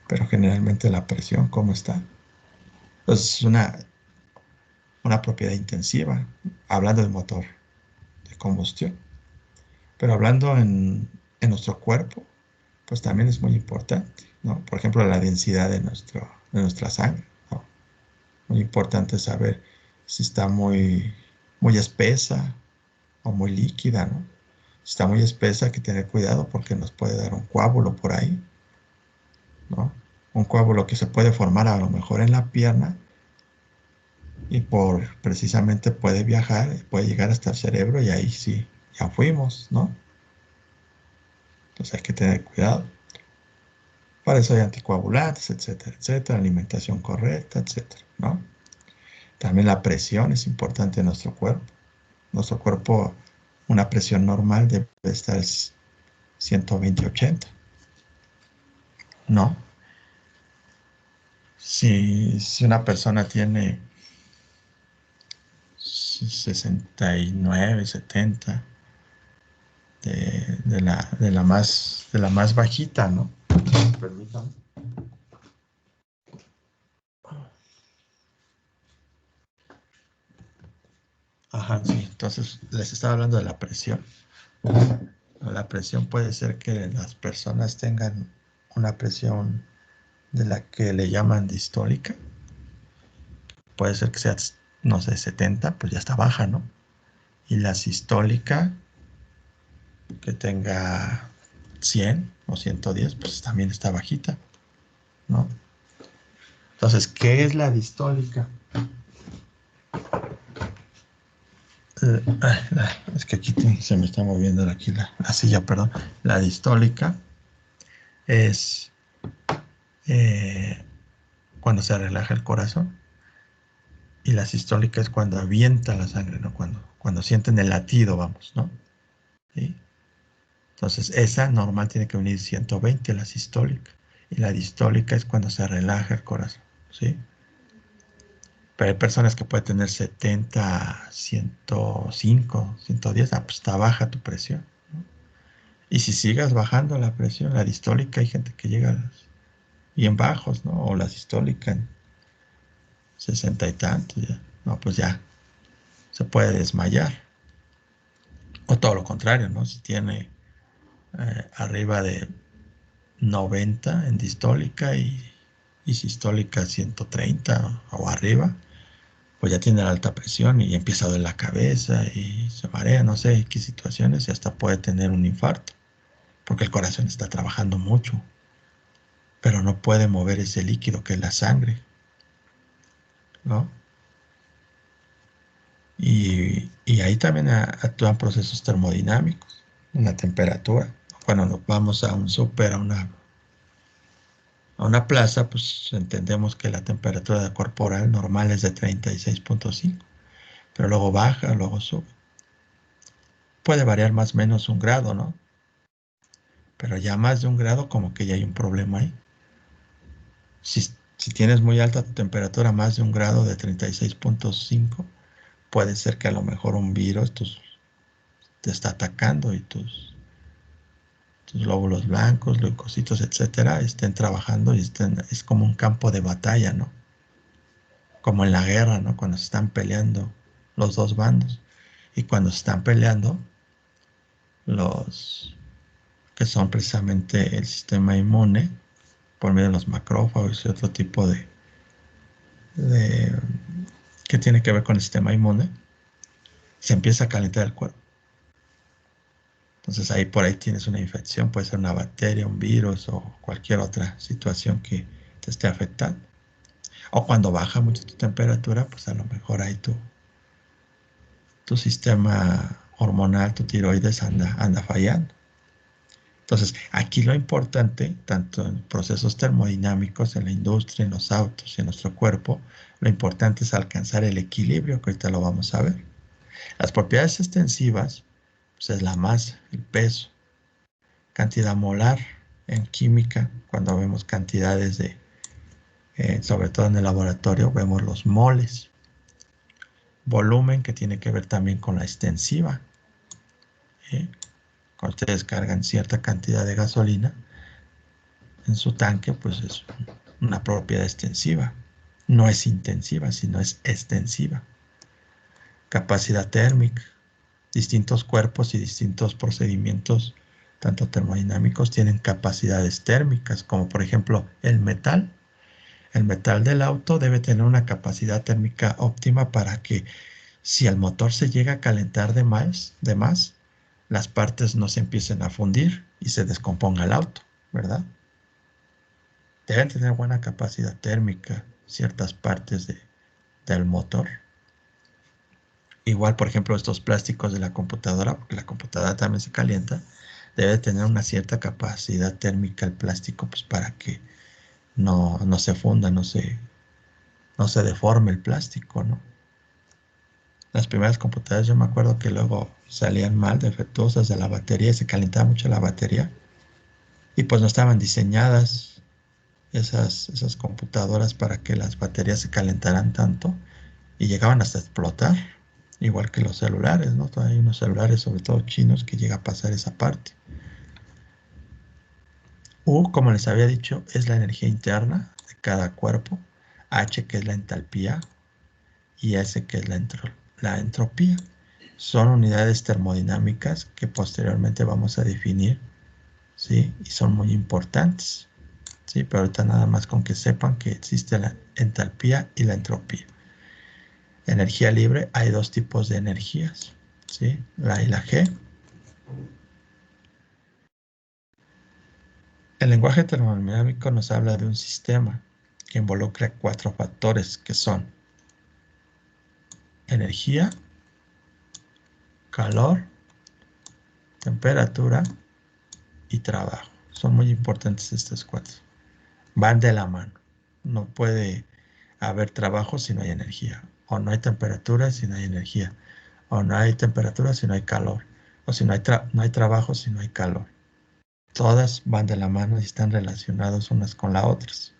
Speaker 1: Pero generalmente la presión, ¿cómo está? Entonces, es una propiedad intensiva, hablando de motor de combustión. Pero hablando en nuestro cuerpo, pues también es muy importante, ¿no? Por ejemplo, la densidad de nuestra sangre, ¿no? Muy importante saber si está muy espesa o muy líquida, ¿no? Si está muy espesa, hay que tener cuidado porque nos puede dar un coágulo por ahí, ¿no? Un coágulo que se puede formar a lo mejor en la pierna y precisamente puede viajar, puede llegar hasta el cerebro y ahí sí, ya fuimos, ¿no? Entonces hay que tener cuidado. Para eso hay anticoagulantes, etcétera, etcétera, alimentación correcta, etcétera, ¿no? También la presión es importante en nuestro cuerpo. Nuestro cuerpo, una presión normal debe estar 120-80, ¿no? Si una persona tiene 69, 70, de la más bajita, ¿no? Permítame. Ajá, sí. Entonces, les estaba hablando de la presión. La presión puede ser que las personas tengan una presión de la que le llaman distólica. Puede ser que sea, no sé, 70, pues ya está baja, ¿no? Y la sistólica, que tenga 100 o 110, pues también está bajita, ¿no? Entonces, ¿qué es la distólica? Es que aquí se me está moviendo aquí la silla, perdón. La distólica es eh, cuando se relaja el corazón y la sistólica es cuando avienta la sangre, ¿no? Cuando sienten el latido, vamos, ¿no? ¿Sí? Entonces, esa normal tiene que venir 120, la sistólica. Y la distólica es cuando se relaja el corazón, ¿sí? Pero hay personas que pueden tener 70, 105, 110, pues está baja tu presión, ¿no? Y si sigas bajando la presión, la distólica, hay gente que llega a bien bajos, ¿no? O la sistólica en 60 y tantos, ya. No, pues ya se puede desmayar. O todo lo contrario, ¿no? Si tiene arriba de 90 en distólica y sistólica 130 o arriba, pues ya tiene la alta presión y empieza a doler la cabeza y se marea, no sé qué situaciones, y hasta puede tener un infarto, porque el corazón está trabajando mucho, pero no puede mover ese líquido que es la sangre, ¿no? Y ahí también actúan procesos termodinámicos, en la temperatura. Cuando nos vamos a un súper, a una plaza, pues entendemos que la temperatura corporal normal es de 36,5, pero luego baja, luego sube. Puede variar más o menos un grado, ¿no? Pero ya más de un grado, como que ya hay un problema ahí. Si tienes muy alta tu temperatura, más de un grado de 36,5, puede ser que a lo mejor un virus te está atacando y tus glóbulos blancos, leucocitos, etcétera, estén trabajando y es como un campo de batalla, ¿no? Como en la guerra, ¿no? Cuando se están peleando los dos bandos. Y cuando se están peleando, los que son precisamente el sistema inmune, por medio de los macrófagos y otro tipo de que tiene que ver con el sistema inmune, se empieza a calentar el cuerpo. Entonces ahí por ahí tienes una infección, puede ser una bacteria, un virus o cualquier otra situación que te esté afectando. O cuando baja mucho tu temperatura, pues a lo mejor ahí tu sistema hormonal, tu tiroides anda fallando. Entonces, aquí lo importante, tanto en procesos termodinámicos, en la industria, en los autos y en nuestro cuerpo, lo importante es alcanzar el equilibrio, que ahorita lo vamos a ver. Las propiedades extensivas, pues es la masa, el peso. cantidad molar en química, cuando vemos cantidades de, sobre todo en el laboratorio, vemos los moles. Volumen, que tiene que ver también con la extensiva. Cuando ustedes cargan cierta cantidad de gasolina en su tanque, pues es una propiedad extensiva. No es intensiva, sino es extensiva. Capacidad térmica. Distintos cuerpos y distintos procedimientos, tanto termodinámicos, tienen capacidades térmicas, como por ejemplo el metal. El metal del auto debe tener una capacidad térmica óptima para que si el motor se llega a calentar de más, las partes no se empiecen a fundir y se descomponga el auto, ¿verdad? Deben tener buena capacidad térmica ciertas partes del motor. Igual, por ejemplo, estos plásticos de la computadora, porque la computadora también se calienta, debe tener una cierta capacidad térmica el plástico, pues para que no se funda, no se deforme el plástico, ¿no? Las primeras computadoras yo me acuerdo que luego salían mal, defectuosas de la batería, y se calentaba mucho la batería, y pues no estaban diseñadas esas computadoras para que las baterías se calentaran tanto, y llegaban hasta explotar, igual que los celulares, ¿no? Hay unos celulares, sobre todo chinos, que llega a pasar esa parte. U, como les había dicho, es la energía interna de cada cuerpo, H, que es la entalpía, y S, que es la entropía. Son unidades termodinámicas que posteriormente vamos a definir, ¿sí? Y son muy importantes, ¿sí? Pero ahorita nada más con que sepan que existe la entalpía y la entropía. Energía libre, hay dos tipos de energías, ¿sí? La I y la G. El lenguaje termodinámico nos habla de un sistema que involucra cuatro factores que son energía, calor, temperatura y trabajo. Son muy importantes estos cuatro. Van de la mano. No puede haber trabajo si no hay energía. O no hay temperatura si no hay energía. O no hay temperatura si no hay calor. O si no hay trabajo si no hay calor. Todas van de la mano y están relacionadas unas con las otras.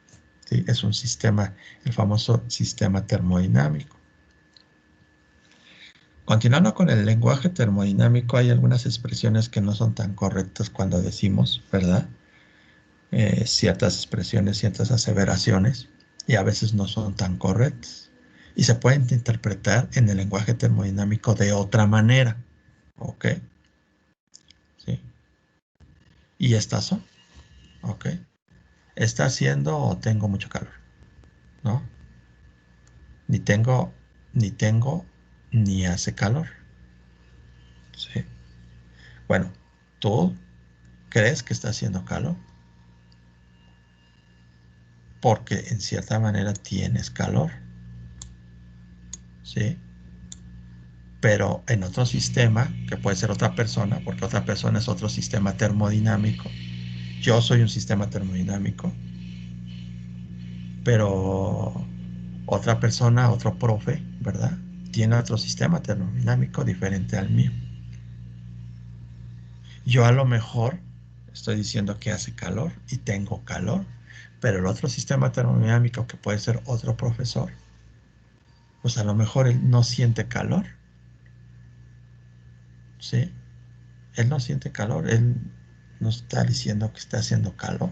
Speaker 1: ¿Sí? Es un sistema, el famoso sistema termodinámico. Continuando con el lenguaje termodinámico, hay algunas expresiones que no son tan correctas cuando decimos, ¿verdad? Ciertas expresiones, ciertas aseveraciones, y a veces no son tan correctas. Y se pueden interpretar en el lenguaje termodinámico de otra manera. ¿Ok? ¿Sí? Y estas son, ¿ok? Está haciendo o tengo mucho calor, ¿no? Ni tengo, ni tengo, ni hace calor. ¿Sí? Bueno, tú crees que está haciendo calor porque en cierta manera tienes calor, ¿sí? Pero en otro sistema, que puede ser otra persona, porque otra persona es otro sistema termodinámico. Yo soy un sistema termodinámico, pero otra persona, otro profe, ¿verdad? Tiene otro sistema termodinámico diferente al mío. Yo a lo mejor estoy diciendo que hace calor y tengo calor, pero el otro sistema termodinámico, que puede ser otro profesor, pues a lo mejor él no siente calor, ¿sí? Él no siente calor, él no está diciendo que está haciendo calor.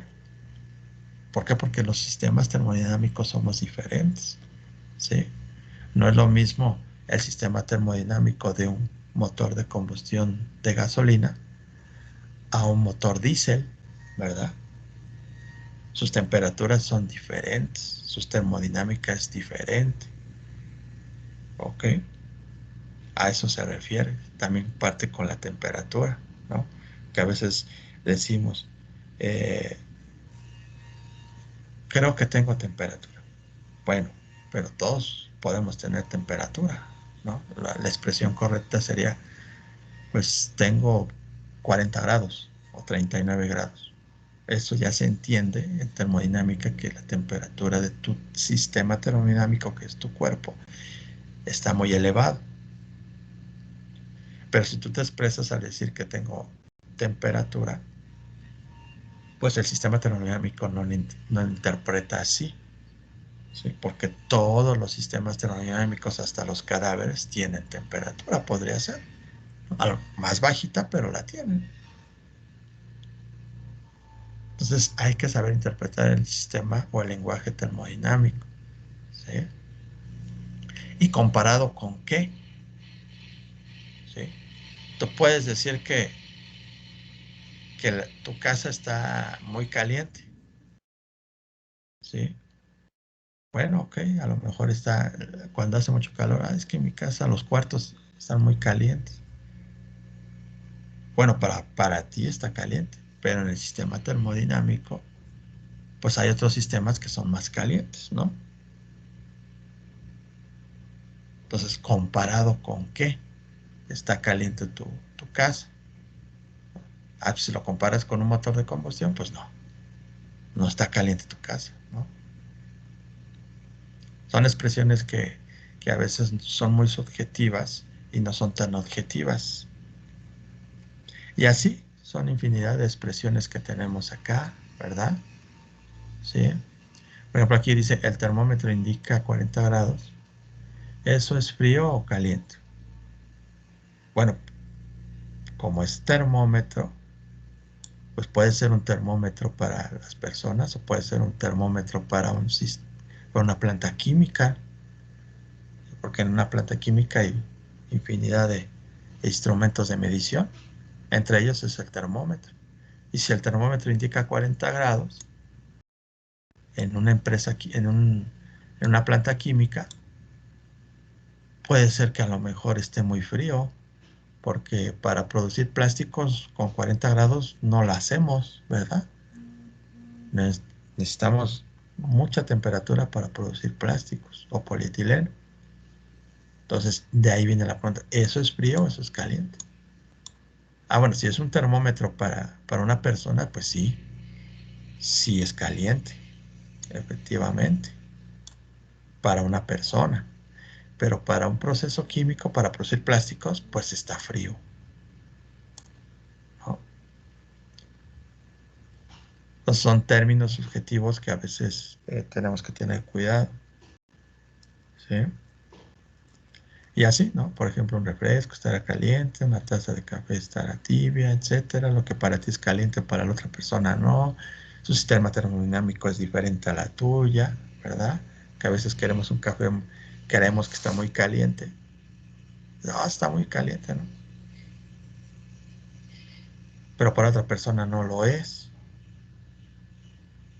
Speaker 1: ¿Por qué? Porque los sistemas termodinámicos somos diferentes, ¿sí? No es lo mismo el sistema termodinámico de un motor de combustión de gasolina a un motor diésel, ¿verdad? Sus temperaturas son diferentes, su termodinámica es diferente, ¿ok? A eso se refiere. También parte con la temperatura, ¿no? Que a veces decimos, eh, creo que tengo temperatura. Bueno, pero todos podemos tener temperatura, ¿no? La expresión correcta sería, pues tengo 40 grados o 39 grados. Eso ya se entiende en termodinámica, que la temperatura de tu sistema termodinámico, que es tu cuerpo, está muy elevado. Pero si tú te expresas al decir que tengo temperatura, pues el sistema termodinámico no interpreta así, ¿sí? Porque todos los sistemas termodinámicos, hasta los cadáveres, tienen temperatura, podría ser. Algo más bajita, pero la tienen. Entonces hay que saber interpretar el sistema o el lenguaje termodinámico, ¿sí? ¿Y comparado con qué? ¿Sí? Tú puedes decir que tu casa está muy caliente, ¿sí? Bueno, ok, a lo mejor está, cuando hace mucho calor, es que en mi casa los cuartos están muy calientes. Bueno, para ti está caliente, pero en el sistema termodinámico, pues hay otros sistemas que son más calientes, ¿no? Entonces, ¿comparado con qué está caliente tu casa? Si lo comparas con un motor de combustión, pues no está caliente tu casa, ¿no? Son expresiones que a veces son muy subjetivas y no son tan objetivas. Y así son infinidad de expresiones que tenemos acá, ¿verdad? Sí. Por ejemplo, aquí dice, el termómetro indica 40 grados. ¿Eso es frío o caliente? Bueno, como es termómetro, pues puede ser un termómetro para las personas o puede ser un termómetro para para una planta química, porque en una planta química hay infinidad de instrumentos de medición, entre ellos es el termómetro. Y si el termómetro indica 40 grados en una empresa, en una planta química, puede ser que a lo mejor esté muy frío, porque para producir plásticos con 40 grados no la hacemos, ¿verdad? Necesitamos mucha temperatura para producir plásticos o polietileno. Entonces, de ahí viene la pregunta, ¿eso es frío o eso es caliente? Ah, bueno, si es un termómetro para una persona, pues sí es caliente, efectivamente, para una persona. Pero para un proceso químico, para producir plásticos, pues está frío, ¿no? Entonces son términos subjetivos que a veces tenemos que tener cuidado, ¿sí? Y así, ¿no? Por ejemplo, un refresco estará caliente, una taza de café estará tibia, etcétera. Lo que para ti es caliente, para la otra persona no. Su sistema termodinámico es diferente a la tuya, ¿verdad? Que a veces queremos un café, queremos que está muy caliente. No, está muy caliente, ¿no? Pero para otra persona no lo es.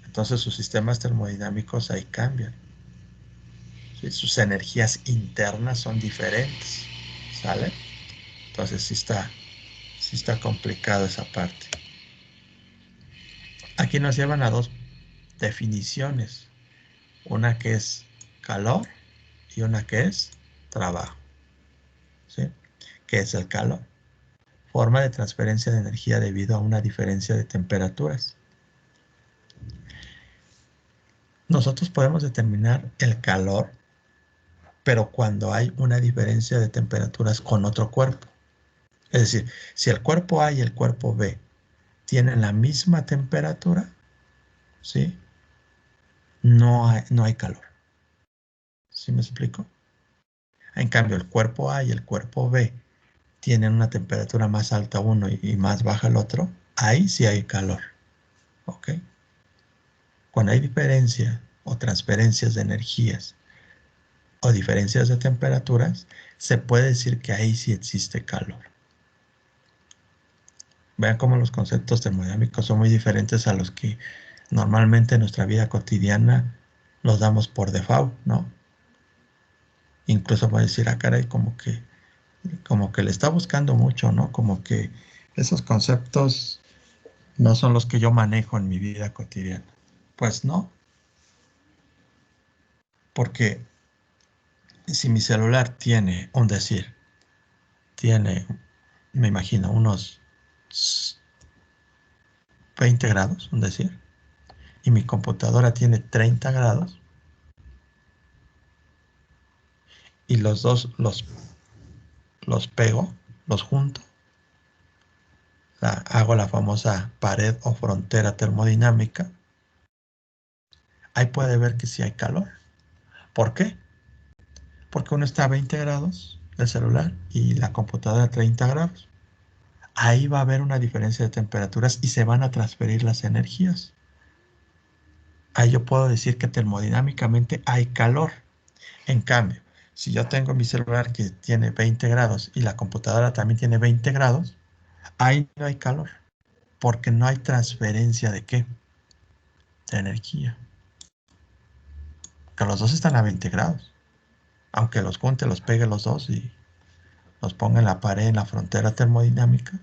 Speaker 1: Entonces sus sistemas termodinámicos ahí cambian, ¿sí? Sus energías internas son diferentes, ¿sale? Entonces sí está complicado esa parte. Aquí nos llevan a dos definiciones, una que es calor y una que es trabajo, ¿sí? ¿Qué es el calor? Forma de transferencia de energía debido a una diferencia de temperaturas. Nosotros podemos determinar el calor, pero cuando hay una diferencia de temperaturas con otro cuerpo. Es decir, si el cuerpo A y el cuerpo B tienen la misma temperatura, ¿sí? No hay calor. ¿Sí me explico? En cambio, el cuerpo A y el cuerpo B tienen una temperatura más alta uno y más baja el otro, ahí sí hay calor. ¿Ok? Cuando hay diferencia o transferencias de energías o diferencias de temperaturas, se puede decir que ahí sí existe calor. Vean cómo los conceptos termodinámicos son muy diferentes a los que normalmente en nuestra vida cotidiana los damos por default, ¿no? Incluso puede decir, caray, como que le está buscando mucho, ¿no? Como que esos conceptos no son los que yo manejo en mi vida cotidiana. Pues no, porque si mi celular tiene, tiene, me imagino, unos 20 grados, y mi computadora tiene 30 grados, y los dos los pego, los junto, hago la famosa pared o frontera termodinámica, ahí puede ver que sí hay calor. ¿Por qué? Porque uno está a 20 grados, el celular, y la computadora a 30 grados. Ahí va a haber una diferencia de temperaturas y se van a transferir las energías. Ahí yo puedo decir que termodinámicamente hay calor. En cambio, si yo tengo mi celular que tiene 20 grados y la computadora también tiene 20 grados, ahí no hay calor, porque no hay transferencia de ¿qué? De energía. Que los dos están a 20 grados. Aunque los junte, los pegue los dos y los ponga en la pared, en la frontera termodinámica,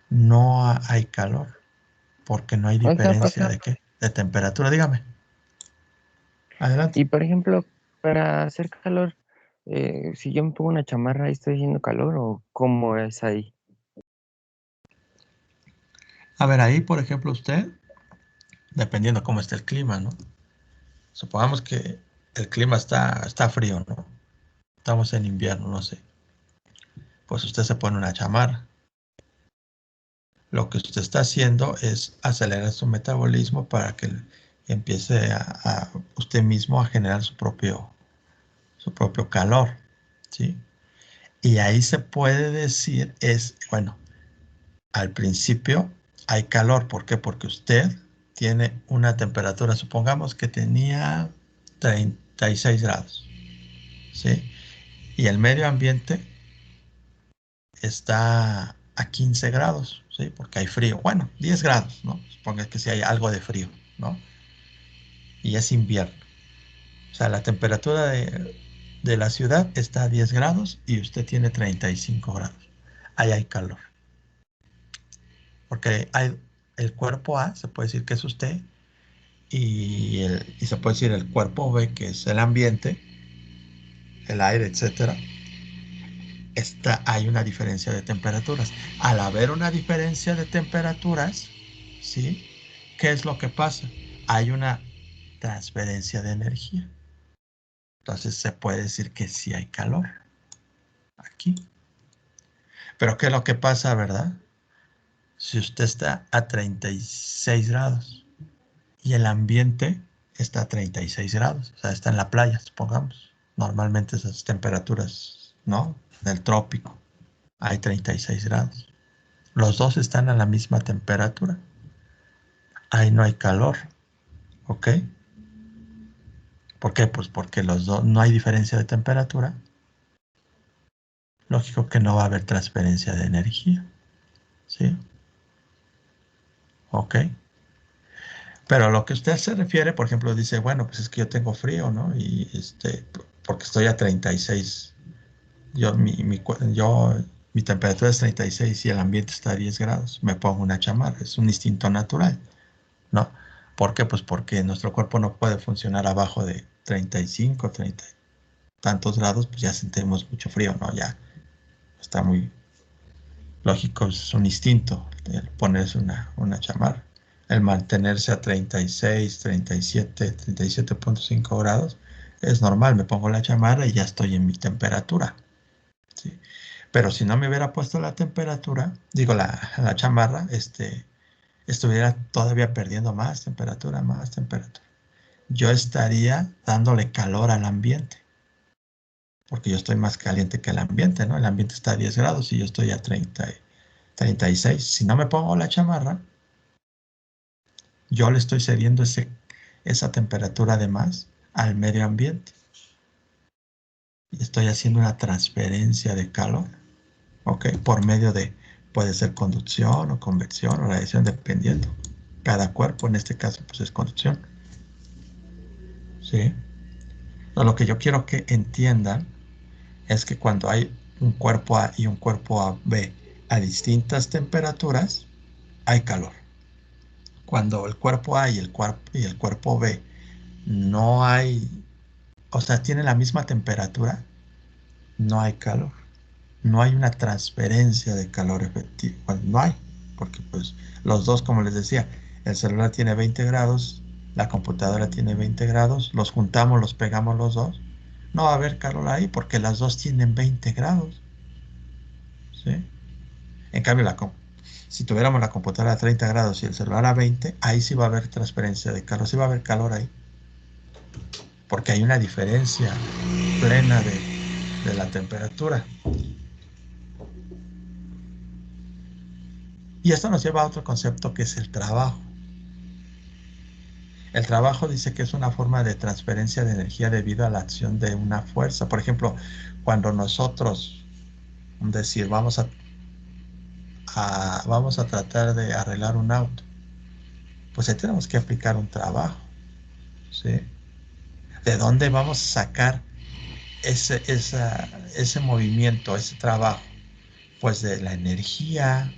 Speaker 1: no hay calor, porque no hay
Speaker 2: O sea,
Speaker 1: diferencia de ¿qué? De temperatura. Dígame, adelante.
Speaker 2: y por ejemplo, para hacer calor, si yo me pongo una chamarra, ¿estoy haciendo calor o cómo es ahí?
Speaker 1: A ver, ahí, por ejemplo, usted, dependiendo cómo esté el clima, ¿no? Supongamos que el clima está frío, ¿no? Estamos en invierno, no sé. Pues usted se pone una chamarra. Lo que usted está haciendo es acelerar su metabolismo para que empiece a usted mismo a generar su propio calor, ¿sí? Y ahí se puede decir, bueno, al principio hay calor. ¿Por qué? Porque usted tiene una temperatura, supongamos que tenía 36 grados, ¿sí? Y el medio ambiente está a 15 grados, ¿sí? Porque hay frío. Bueno, 10 grados, ¿no? Suponga que si hay algo de frío, ¿no? Y es invierno. O sea, la temperatura de la ciudad está a 10 grados y usted tiene 35 grados. Ahí hay calor. Porque el cuerpo A, se puede decir que es usted, y se puede decir el cuerpo B, que es el ambiente, el aire, etcétera. Hay una diferencia de temperaturas. Al haber una diferencia de temperaturas, ¿sí? ¿Qué es lo que pasa? Hay una transferencia de energía. Entonces se puede decir que sí hay calor aquí. Pero ¿qué es lo que pasa, verdad? Si usted está a 36 grados y el ambiente está a 36 grados, o sea, está en la playa, supongamos. Normalmente esas temperaturas, ¿no? Del trópico, hay 36 grados. Los dos están a la misma temperatura. Ahí no hay calor, ¿ok? ¿Por qué? Pues porque los dos no hay diferencia de temperatura. Lógico que no va a haber transferencia de energía, ¿sí? ¿Ok? Pero lo que usted se refiere, por ejemplo, dice, bueno, pues es que yo tengo frío, ¿no? Y porque estoy a 36. Mi temperatura es 36 y el ambiente está a 10 grados. Me pongo una chamarra, es un instinto natural, ¿no? ¿Por qué? Pues porque nuestro cuerpo no puede funcionar abajo de 35, 30 tantos grados, pues ya sentimos mucho frío, ¿no? Ya está muy lógico, es un instinto el ponerse una chamarra. El mantenerse a 36, 37, 37.5 grados es normal, me pongo la chamarra y ya estoy en mi temperatura, ¿sí? Pero si no me hubiera puesto la temperatura, digo la chamarra, estuviera todavía perdiendo más temperatura, más temperatura. Yo estaría dándole calor al ambiente, porque yo estoy más caliente que el ambiente, ¿no? El ambiente está a 10 grados y yo estoy a 36. Si no me pongo la chamarra, yo le estoy cediendo esa temperatura de más al medio ambiente. Y estoy haciendo una transferencia de calor, ¿ok? Por medio puede ser conducción o convección o radiación, dependiendo. Cada cuerpo, en este caso, pues es conducción, ¿sí? Lo que yo quiero que entiendan es que cuando hay un cuerpo A y un cuerpo B a distintas temperaturas, hay calor. Cuando el cuerpo A y el cuerpo B no hay, o sea, tienen la misma temperatura, no hay calor. No hay una transferencia de calor efectivo. Bueno, no hay, porque pues los dos, como les decía, el celular tiene 20 grados, la computadora tiene 20 grados, los juntamos, los pegamos los dos. No va a haber calor ahí porque las dos tienen 20 grados, ¿sí? En cambio, si tuviéramos la computadora a 30 grados y el celular a 20, ahí sí va a haber transferencia de calor, sí va a haber calor ahí, porque hay una diferencia plena de la temperatura. Y esto nos lleva a otro concepto que es el trabajo. El trabajo dice que es una forma de transferencia de energía debido a la acción de una fuerza. Por ejemplo, cuando nosotros, decir, vamos a tratar de arreglar un auto, pues ahí tenemos que aplicar un trabajo, ¿sí? ¿De dónde vamos a sacar ese movimiento, ese trabajo? Pues de la energía,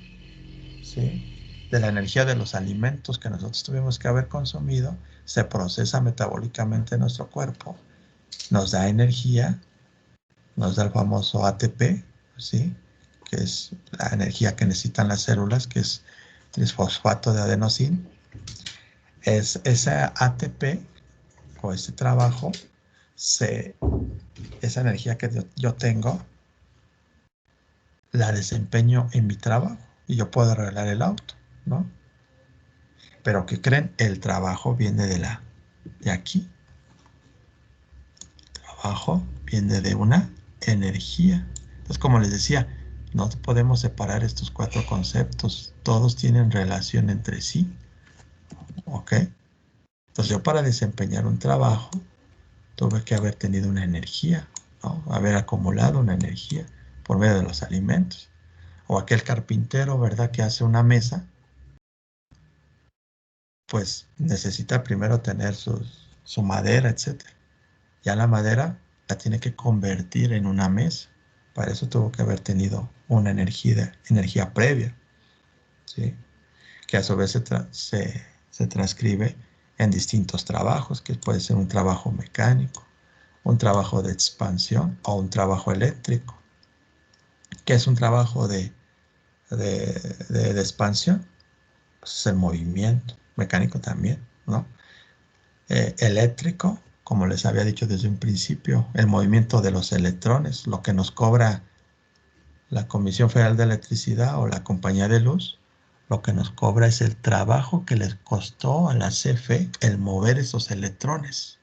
Speaker 1: ¿sí? De la energía de los alimentos que nosotros tuvimos que haber consumido, se procesa metabólicamente en nuestro cuerpo, nos da energía, nos da el famoso ATP, ¿sí? Que es la energía que necesitan las células, que es trisfosfato de adenosín. Es ese ATP o ese trabajo, esa energía que yo tengo, la desempeño en mi trabajo y yo puedo arreglar el auto, ¿no? Pero ¿qué creen? El trabajo viene de aquí. El trabajo viene de una energía. Entonces, como les decía, no podemos separar estos cuatro conceptos. Todos tienen relación entre sí, ¿ok? Entonces, yo para desempeñar un trabajo tuve que haber tenido una energía, ¿no? Haber acumulado una energía por medio de los alimentos. O aquel carpintero, ¿verdad? Que hace una mesa, pues necesita primero tener su madera, etcétera. Ya la madera la tiene que convertir en una mesa. Para eso tuvo que haber tenido una energía previa, ¿sí? Que a su vez se transcribe en distintos trabajos, que puede ser un trabajo mecánico, un trabajo de expansión o un trabajo eléctrico. ¿Qué es un trabajo de expansión? Pues es el movimiento, mecánico también, ¿no? Eléctrico, como les había dicho desde un principio, el movimiento de los electrones, lo que nos cobra la Comisión Federal de Electricidad o la Compañía de Luz, lo que nos cobra es el trabajo que les costó a la CFE el mover esos electrones.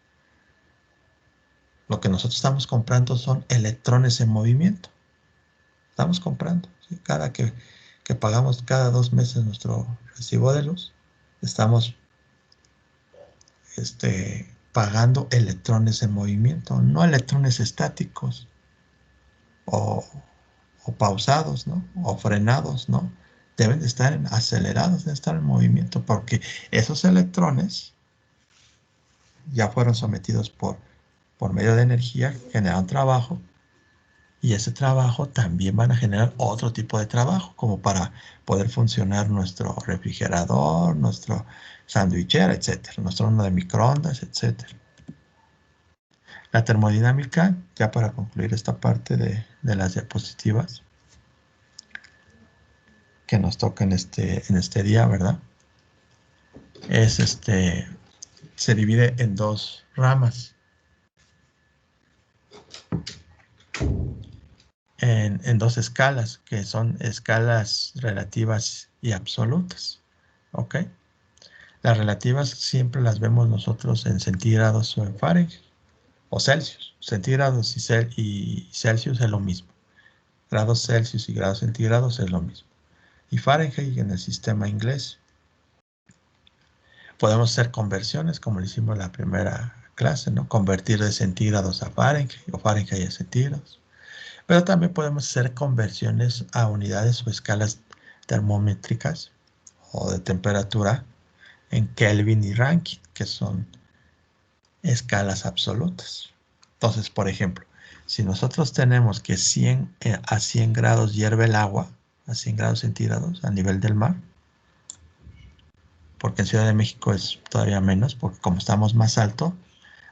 Speaker 1: Lo que nosotros estamos comprando son electrones en movimiento. Estamos comprando, ¿sí? Que pagamos cada 2 meses nuestro recibo de luz, estamos pagando electrones en movimiento, no electrones estáticos o, o pausados, ¿no? O frenados, ¿no? Deben de estar acelerados, deben estar en movimiento, porque esos electrones ya fueron sometidos por medio de energía, generan trabajo, y ese trabajo también van a generar otro tipo de trabajo, como para poder funcionar nuestro refrigerador, nuestro sandwichera, etcétera, nuestro horno de microondas, etcétera. La termodinámica, ya para concluir esta parte de las diapositivas que nos toca en este día, ¿verdad? Se divide en dos ramas, en dos escalas, que son escalas relativas y absolutas, ¿ok? Las relativas siempre las vemos nosotros en centígrados o en Fahrenheit o Celsius. Centígrados y Celsius es lo mismo. Grados Celsius y grados centígrados es lo mismo. Y Fahrenheit en el sistema inglés. Podemos hacer conversiones como lo hicimos en la primera clase, ¿no? Convertir de centígrados a Fahrenheit o Fahrenheit a centígrados. Pero también podemos hacer conversiones a unidades o escalas termométricas o de temperatura en Kelvin y Rankine, que son escalas absolutas. Entonces, por ejemplo, si nosotros tenemos que a 100 grados hierve el agua, a 100 grados centígrados a nivel del mar, porque en Ciudad de México es todavía menos, porque como estamos más alto,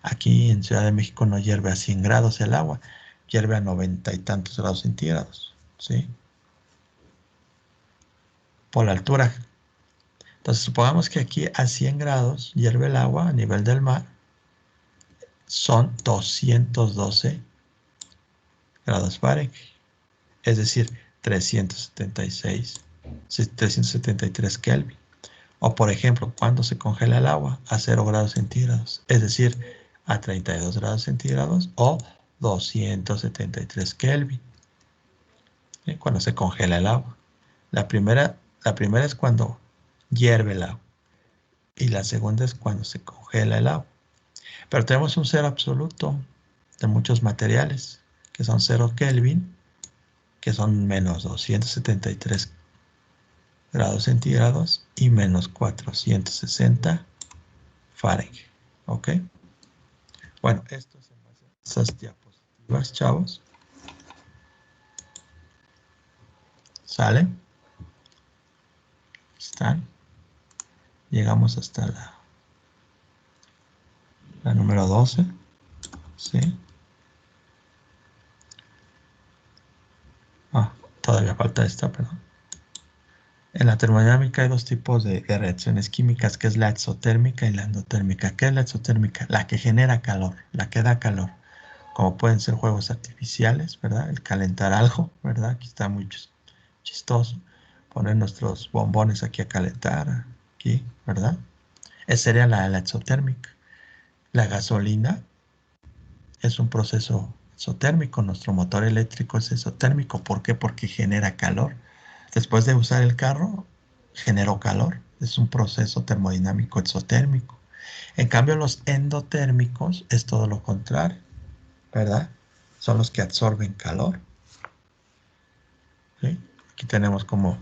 Speaker 1: aquí en Ciudad de México no hierve a 100 grados el agua, hierve a 90 y tantos grados centígrados, ¿sí? Por la altura. Entonces, supongamos que aquí a 100 grados hierve el agua a nivel del mar, son 212 grados Fahrenheit. Es decir, 373 Kelvin. O por ejemplo, cuando se congela el agua a 0 grados centígrados, es decir, a 32 grados centígrados o 273 Kelvin, ¿sí? Cuando se congela el agua. La primera es cuando hierve el agua y la segunda es cuando se congela el agua. Pero tenemos un cero absoluto de muchos materiales, que son 0 Kelvin, que son menos 273 grados centígrados y menos 460 Fahrenheit. ¿Ok? Bueno, esto es en base a esas diapositivas, chavos. ¿Sale? Están. Llegamos hasta la número 12. ¿Sí? Ah, todavía falta esta, perdón. En la termodinámica hay dos tipos de reacciones químicas, que es la exotérmica y la endotérmica. ¿Qué es la exotérmica? La que genera calor, la que da calor. Como pueden ser juegos artificiales, ¿verdad? El calentar algo, ¿verdad? Aquí está muy chistoso. Poner nuestros bombones aquí a calentar, aquí, ¿verdad? Esa sería la exotérmica. La gasolina es un proceso exotérmico. Nuestro motor eléctrico es exotérmico. ¿Por qué? Porque genera calor. Después de usar el carro, generó calor. Es un proceso termodinámico exotérmico. En cambio, los endotérmicos es todo lo contrario, ¿verdad? Son los que absorben calor. ¿Sí? Aquí tenemos como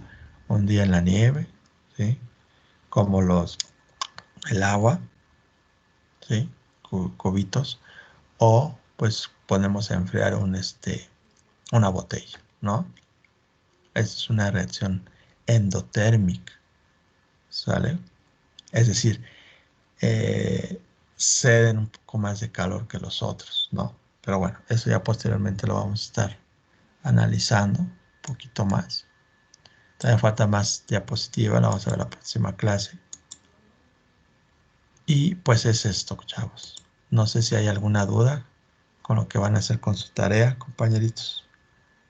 Speaker 1: un día en la nieve, ¿sí? Como el agua, ¿sí? Cubitos. O pues ponemos a enfriar una botella, ¿no? Esa es una reacción endotérmica, ¿sale? Es decir, eh, ceden un poco más de calor que los otros, ¿no? Pero bueno, eso ya posteriormente lo vamos a estar analizando un poquito más. Todavía falta más diapositiva, la vamos a ver la próxima clase. Y pues es esto, chavos. No sé si hay alguna duda con lo que van a hacer con su tarea, compañeritos.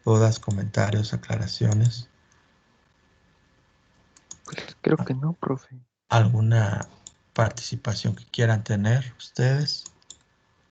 Speaker 1: Dudas, comentarios, aclaraciones.
Speaker 2: Pues creo que no, profe.
Speaker 1: ¿Alguna participación que quieran tener ustedes?